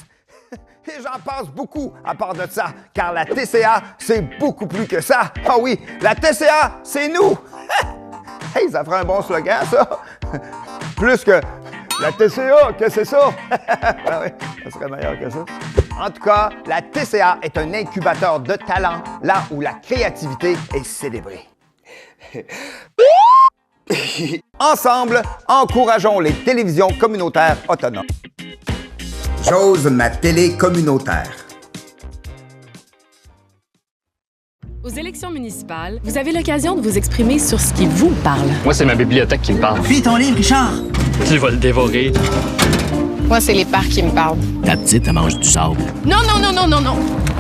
Et j'en passe beaucoup à part de ça, car la TCA, c'est beaucoup plus que ça. Ah oui, la TCA, c'est nous. Hey, ça ferait un bon slogan, ça. Plus que la TCA, que c'est ça? Ah oui, ça serait meilleur que ça. En tout cas, la TCA est un incubateur de talent, là où la créativité est célébrée. Ensemble, encourageons les télévisions communautaires autonomes. J'ose ma télé communautaire. Aux élections municipales, vous avez l'occasion de vous exprimer sur ce qui vous parle. Moi, c'est ma bibliothèque qui me parle. Puis ton livre, Richard. Tu vas le dévorer. Moi, c'est les parcs qui me parlent. Ta petite, elle mange du sable. Non.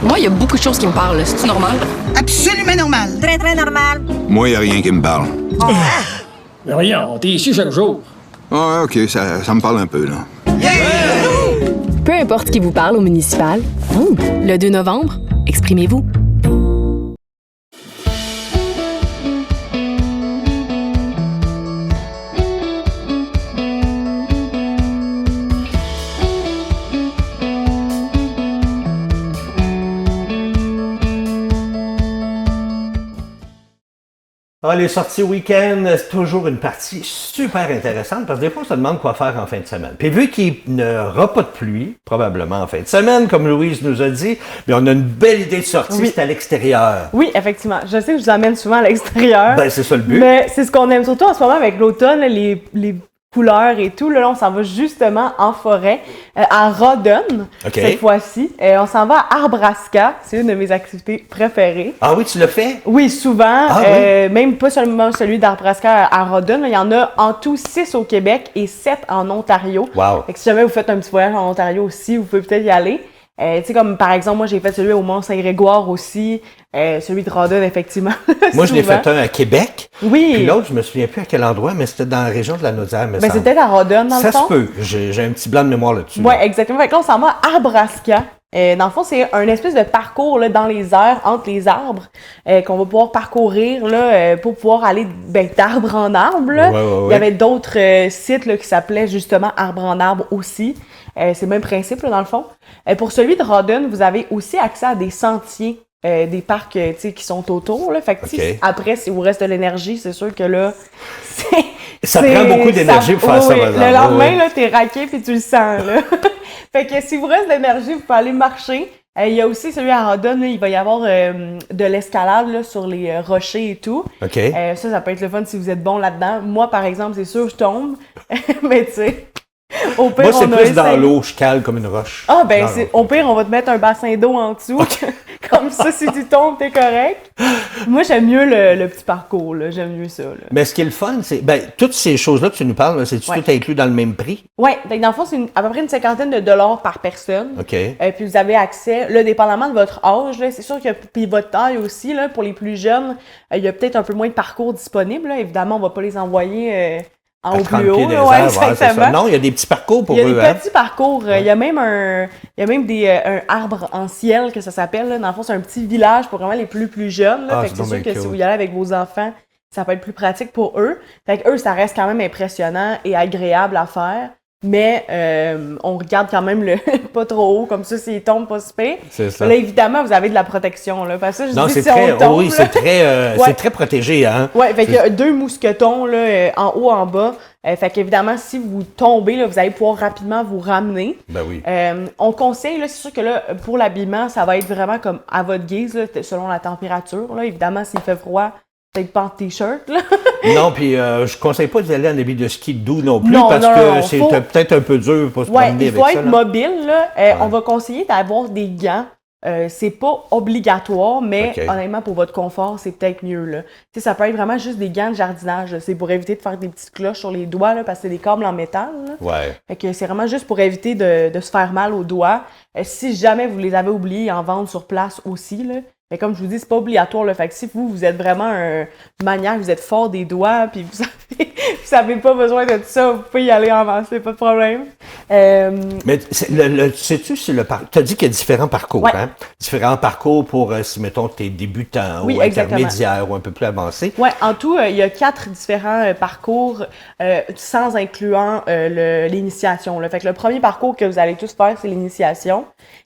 Moi, il y a beaucoup de choses qui me parlent. C'est normal? Absolument normal. Très, très normal. Moi, y a rien qui me parle. Voyons, t'es ici chaque jour. Ah, OK, ça me parle un peu, là. Peu importe qui vous parle au municipal. Le 2 novembre, exprimez-vous. Ah, les sorties week-end, c'est toujours une partie super intéressante parce que des fois, on se demande quoi faire en fin de semaine. Puis vu qu'il n'y aura pas de pluie, probablement en fin de semaine, comme Louise nous a dit, mais on a une belle idée de sortie, Oui. c'est à l'extérieur. Oui, effectivement. Je sais que je vous emmène souvent à l'extérieur. Ben, c'est ça le but. Mais c'est ce qu'on aime surtout en ce moment avec l'automne, là, les couleurs et tout. Là, on s'en va justement en forêt, à Rawdon, OK. cette fois-ci. On s'en va à Arbraska. C'est une de mes activités préférées. Ah oui, tu l'as fait? Oui, souvent. Ah oui? Même pas seulement celui d'Arbraska à Rawdon. Il y en a en tout 6 au Québec et 7 en Ontario. Wow. Fait que si jamais vous faites un petit voyage en Ontario aussi, vous pouvez peut-être y aller. Tu sais, comme par exemple, moi j'ai fait celui au Mont-Saint-Grégoire aussi, celui de Rawdon, effectivement. Moi, je l'ai souvent. fait un à Québec. Oui. Puis l'autre, je me souviens plus à quel endroit, mais c'était dans la région de la Naudière, me Ben, semble. c'est peut-être à Rawdon, dans Ça le fond. se peut. J'ai un petit blanc de mémoire là-dessus. Oui, exactement. Fait que là, on s'en va à Arbraska. Dans le fond, c'est un espèce de parcours là, dans les airs, entre les arbres, qu'on va pouvoir parcourir là, pour pouvoir aller d'arbre en arbre. Là. Ouais. Il y avait d'autres sites là, qui s'appelaient justement Arbre en arbre aussi. C'est le même principe là, dans le fond. Pour celui de Rawdon, vous avez aussi accès à des sentiers, des parcs tu sais, qui sont autour. Là. Fait que, OK. après, s'il vous reste de l'énergie, c'est sûr que là, Ça prend beaucoup d'énergie pour faire ça, oui, par exemple. le lendemain, Oui. là, t'es raqué puis tu le sens, là. Fait que si vous reste de l'énergie, vous pouvez aller marcher. Il y a aussi celui à Rawdon, là, il va y avoir de l'escalade là, sur les rochers et tout. OK. Ça peut être le fun si vous êtes bon là-dedans. Moi, par exemple, c'est sûr, je tombe. Mais tu sais, au pire, Moi, c'est on a plus dans essayé. l'eau, je cale comme une roche. Ah, ben, Dans au pire, on va te mettre un bassin d'eau en dessous. Comme ça, si tu tombes, t'es correct. Moi, j'aime mieux le petit parcours, là. J'aime mieux ça, là. Mais ce qui est le fun, c'est. Ben, toutes ces choses-là que tu nous parles, c'est-tu Ouais. tout inclus dans le même prix? Oui, dans le fond, c'est à peu près une cinquantaine de dollars par personne. OK. Puis vous avez accès, là, dépendamment de votre âge, là, c'est sûr que puis votre taille aussi, là, pour les plus jeunes, il y a peut-être un peu moins de parcours disponibles. Là. Évidemment, on va pas les envoyer en À haut 30 plus haut. pieds des Là, ouais, airs, c'est ça. exactement. Non, il y a des petits parcours pour Il y a eux. des hein? petits parcours. Il y a même un arbre en ciel que ça s'appelle. Là. Dans le fond, c'est un petit village pour vraiment les plus jeunes. Là. Ah, Fait que c'est c'est sûr donc que bien si cool. vous y allez avec vos enfants, ça peut être plus pratique pour eux. Fait que eux, ça reste quand même impressionnant et agréable à faire. Mais on regarde quand même le pas trop haut, comme ça, s'ils tombent pas si pire. C'est ça. Là, évidemment, vous avez de la protection. Là, parce que je Non, dis c'est si très. on tombe, oui, là. c'est Ouais. très protégé, hein? Ouais, fait qu'il y a 2 mousquetons là, en haut, en bas. Fait qu'évidemment, si vous tombez, là, vous allez pouvoir rapidement vous ramener. Ben oui. On conseille, là, c'est sûr que là, pour l'habillement, ça va être vraiment comme à votre guise, là, selon la température. Là. Évidemment, s'il fait froid, peut-être pas en t-shirt. Là. Non, puis je conseille pas d'y aller en habit de ski doux non plus, Non, parce non, que non, c'est faut- peut-être un peu dur pour se Ouais, promener il avec faut ça. être là. mobile. Là. On va conseiller d'avoir des gants. C'est pas obligatoire, mais OK. honnêtement, pour votre confort, c'est peut-être mieux. Là. Tu sais, ça peut être vraiment juste des gants de jardinage. Là. C'est pour éviter de faire des petites cloches sur les doigts, là, parce que c'est des câbles en métal. Là. Ouais. Fait que c'est vraiment juste pour éviter de se faire mal aux doigts. Si jamais vous les avez oubliés, en vendre sur place aussi. Là. Mais comme je vous dis, c'est pas obligatoire. Là. Fait que si vous êtes vraiment un maniaque, vous êtes fort des doigts, puis vous avez pas besoin de tout ça, vous pouvez y aller en avancer, pas de problème. Mais sais-tu si le parcours. Tu as dit qu'il y a différents parcours, Ouais. hein? Différents parcours pour, si mettons, t'es débutant Oui, ou exactement. intermédiaire ou un peu plus avancé. Ouais, en tout, il y a 4 différents parcours sans incluant l'initiation. Là. Fait que le premier parcours que vous allez tous faire, c'est l'initiation.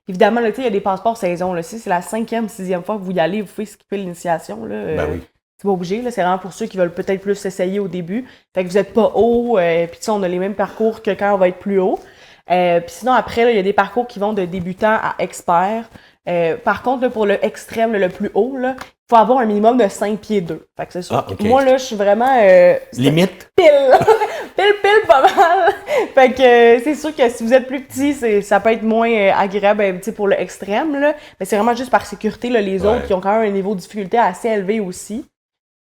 Évidemment, là, il y a des passeports saison. Là. Si c'est la 5e, 6e fois que vous y allez, vous pouvez skipper l'initiation. Là. Ben oui. C'est pas obligé, là. C'est vraiment pour ceux qui veulent peut-être plus s'essayer au début. Fait que vous êtes pas haut, puis on a les mêmes parcours que quand on va être plus haut. Puis sinon, après, là, il y a des parcours qui vont de débutant à expert. Par contre, là, pour le extrême, le plus haut, il faut avoir un minimum de 5 pieds 2. Fait que c'est sûr. Ah, OK. Moi, là, je suis vraiment... Limite. Pile pas mal. Fait que c'est sûr que si vous êtes plus petit, ça peut être moins agréable pour le extrême. Là. Mais c'est vraiment juste par sécurité, là, les autres qui ont quand même un niveau de difficulté assez élevé aussi.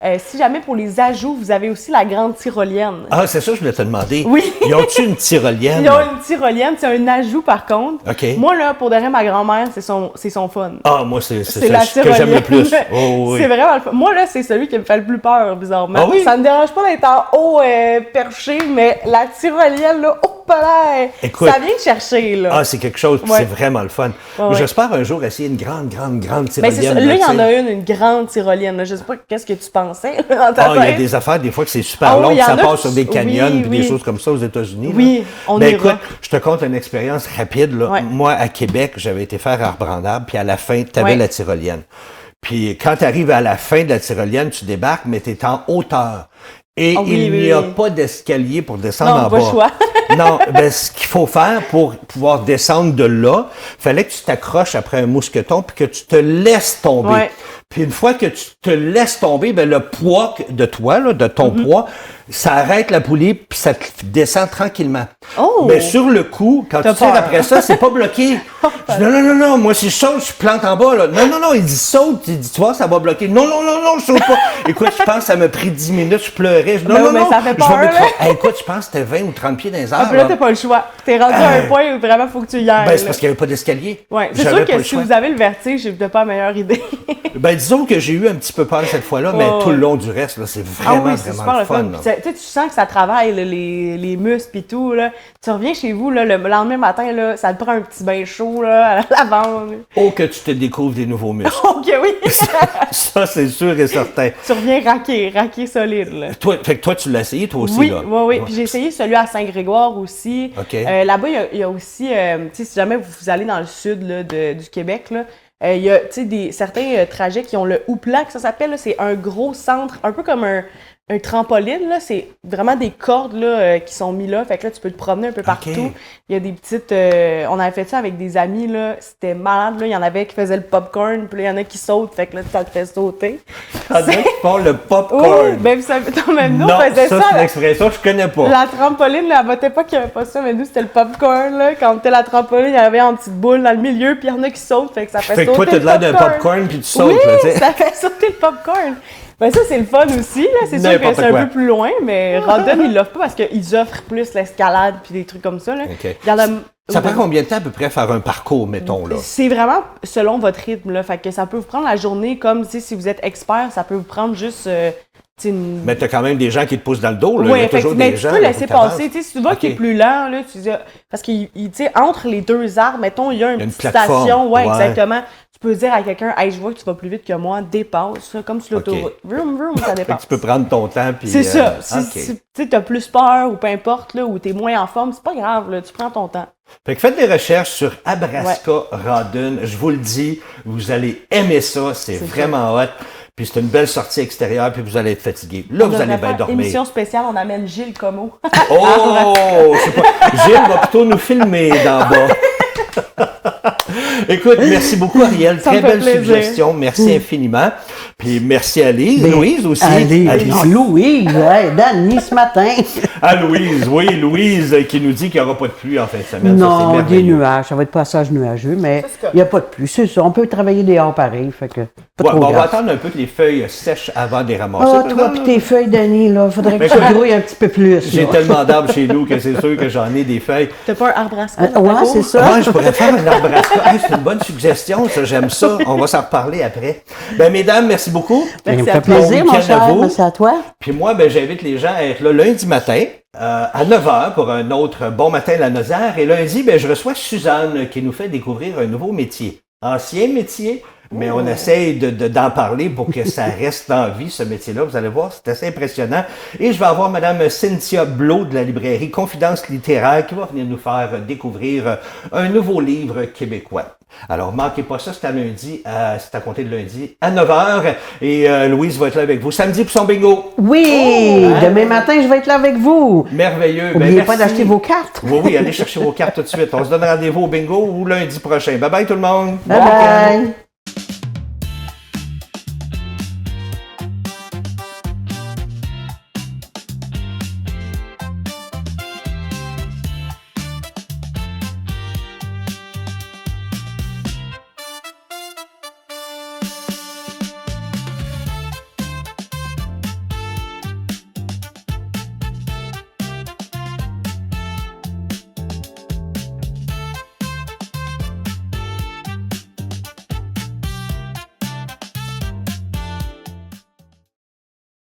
Si jamais pour les ajouts, vous avez aussi la grande tyrolienne. Ah, c'est ça, je voulais te demander. Oui. Ils ont-tu une tyrolienne? Ils ont une tyrolienne, c'est un ajout par contre. OK. Moi, là, pour de vrai, ma grand-mère, c'est son fun. Ah, moi, c'est la ce que j'aime le plus. Oh, oui. C'est vraiment le fun. Moi, là, c'est celui qui me fait le plus peur, bizarrement. Ah oui? Ça me dérange pas d'être en haut perché, mais la tyrolienne, là, Écoute, ça vient de chercher, là. Ah, c'est quelque chose, puis Ouais. c'est vraiment le fun. Ouais. J'espère un jour essayer une grande Ben, tyrolienne. c'est ça. Là, il y en a une grande tyrolienne. Là. Je sais pas qu'est-ce que tu pensais dans ta Ah, il y a tête. des affaires, des fois, que c'est super Ah oui, long, il y que ça en a passe qui- sur des canyons, oui, puis oui. des choses comme ça aux États-Unis. Oui, là. on Ben, ira. écoute, je te conte une expérience rapide. Là. Ouais. Moi, à Québec, j'avais été faire Arbre en Arbre, puis à la fin, tu avais Ouais. la tyrolienne. Puis quand tu arrives à la fin de la tyrolienne, tu débarques, mais tu es en hauteur. Et Ah oui, il oui, n'y a oui. pas d'escalier pour descendre Non, en pas bas. le choix. Non, ben, ce qu'il faut faire pour pouvoir descendre de là, fallait que tu t'accroches après un mousqueton puis que tu te laisses tomber. Ouais. Puis une fois que tu te laisses tomber, ben, le poids de toi, là, de ton Mm-hmm. poids, ça arrête la poulie puis ça te descend tranquillement. Oh! Mais sur le coup, quand T'as tu tires peur. après ça, c'est pas bloqué. Je dis non, moi si je saute, je plante en bas, là. Non, il dit saute, il dit tu vois, ça va bloquer. Non, je saute pas. Écoute, je pense que ça m'a pris 10 minutes, je pleurais. Je dis, Ben oui, mais ça fait je vais peur, me là. Hey, écoute, je pense que c'était 20 ou 30 pieds dans les Ah, arbres. puis là, là. t'as pas le choix. T'es rendu à un point où vraiment faut que tu y ailles. Ben, c'est là. parce qu'il n'y avait pas d'escalier. Ouais, c'est J'avais sûr pas que le si choix. vous avez le vertige, j'ai peut-être pas la meilleure idée. Ben, disons que j'ai eu un petit peu peur cette fois-là, mais Ouais, tout le ouais. long du reste, là, c'est Ah vraiment, oui, c'est vraiment super le le fun. fun. là. Puis, tu sais, tu sens que ça travaille, là, les muscles et tout. Là. Tu reviens chez vous, là, le lendemain matin, là, ça te prend un petit bain chaud là, à la lavande. Oh, que tu te découvres des nouveaux muscles. OK, oui. Ça, c'est sûr et certain. Tu reviens raqué solide. Là. Fait que toi, tu l'as essayé, toi aussi, Oui, là? oui. Puis j'ai essayé celui à Saint-Grégoire aussi. OK. Là-bas, il y a aussi, tu sais, si jamais vous allez dans le sud là, du Québec, là, il y a, tu sais, certains trajets qui ont le Houplac, ça s'appelle, là, c'est un gros centre, un peu comme un trampoline, là, c'est vraiment des cordes là, qui sont mis là, fait que là, tu peux te promener un peu partout. Il y a des petites... on avait fait ça avec des amis, là, c'était malade, là. Il y en avait qui faisaient le popcorn, puis là, il y en a qui sautent, fait que là, ça te fait sauter. Il y en a qui font le Oui, popcorn. ben vous savez, même nous, Non, on faisait ça, ça. c'est une là. expression que je connais pas. La trampoline, là, à votre époque, il n'y avait pas ça, mais nous, c'était le popcorn, là. Quand on était à la trampoline, il y avait en petite boule dans le milieu, puis il y en a qui sautent, fait que ça fait Fait que sauter toi, t'as le de l'air d'un popcorn, puis tu sautes, oui, là, tu sais. ça fait sauter le popcorn. Ben ça, c'est le fun aussi, là. C'est sûr que N'importe c'est un quoi. peu plus loin, mais Randon, ils l'offrent pas parce qu'ils offrent plus l'escalade puis des trucs comme ça, là. OK. Il y en a... Ça prend combien de temps à peu près faire un parcours, mettons, là? C'est vraiment selon votre rythme, là. Fait que ça peut vous prendre la journée comme, tu sais, si vous êtes expert, ça peut vous prendre juste... tu sais, une... Mais t'as quand même des gens qui te poussent dans le dos, là. Oui, Il y a toujours mais des tu gens. peux là, laisser faut que t'avances. passer. Tu sais, si tu vois OK. qu'il est plus lent, là, tu dis, parce que tu sais, entre les deux arbres, mettons, il y a une une petite plateforme. station. Ouais, Ouais. exactement. Tu peux dire à quelqu'un, hey, je vois que tu vas plus vite que moi, dépasse, là, comme sur l'autoroute. Vroom, vroom, ça Fait que dépasse. tu peux prendre ton temps, puis... C'est ça. Si OK. tu as plus peur ou peu importe, là, ou tu es moins en forme, c'est pas grave, là, tu prends ton temps. Fait que faites des recherches sur Abraska Rawdon. Je vous le dis, vous allez aimer ça. C'est vraiment hot. Puis c'est une belle sortie extérieure, puis vous allez être fatigué. Là, vous allez bien dormir. Émission spéciale, on amène Gilles Como. Oh! Je sais pas. Gilles va plutôt nous filmer d'en bas. Écoute, merci beaucoup, Ariel. Ça Très me fait belle plaisir. suggestion. Merci infiniment. Puis merci à Lise. Ben, Louise aussi. Louise, ouais, Dani ce matin. Ah, Louise, oui, Louise qui nous dit qu'il n'y aura pas de pluie en fin de semaine. Ça, c'est Non, des merveilleux. nuages, ça va être passage nuageux, mais il n'y a pas de pluie. C'est ça, on peut travailler dehors pareil, fait que pas Ouais, trop bon, on va grave. attendre un peu que les feuilles sèchent avant de les ramasser. Ah, Parce toi que- pis tes feuilles, Dani, là, faudrait que Mais tu écoute, grouilles un petit peu plus. J'ai là. tellement d'arbres chez nous que c'est sûr que j'en ai des feuilles. T'as pas un arbre à scope? Ouais, c'est ça. Ouais, je pourrais faire un arbre à scope. Hey, c'est une bonne suggestion, ça, j'aime ça. On va s'en reparler après. Ben, mesdames, merci beaucoup. Ça me Merci à fait toi. plaisir, Bon mon week-end à cher. vous. Merci à toi. Puis moi, ben, j'invite les gens à être là lundi matin à 9h pour un autre Bon Matin la Nozère. Et lundi, ben, je reçois Suzanne qui nous fait découvrir un nouveau métier. Ancien métier, mais on essaye d'en parler pour que ça reste en vie, ce métier-là. Vous allez voir, c'est assez impressionnant. Et je vais avoir Madame Cynthia Blot de la librairie Confidence littéraire qui va venir nous faire découvrir un nouveau livre québécois. Alors, manquez pas ça, c'est à lundi, c'est à compter de lundi à 9h. Et Louise va être là avec vous samedi pour son bingo. Oui, demain matin, je vais être là avec vous. Merveilleux. N'oubliez Ben, pas merci. d'acheter vos cartes. Oui, oui, allez chercher vos cartes tout de suite. On se donne rendez-vous au bingo ou lundi prochain. Bye bye tout le monde. Bye Bon week-end. bye.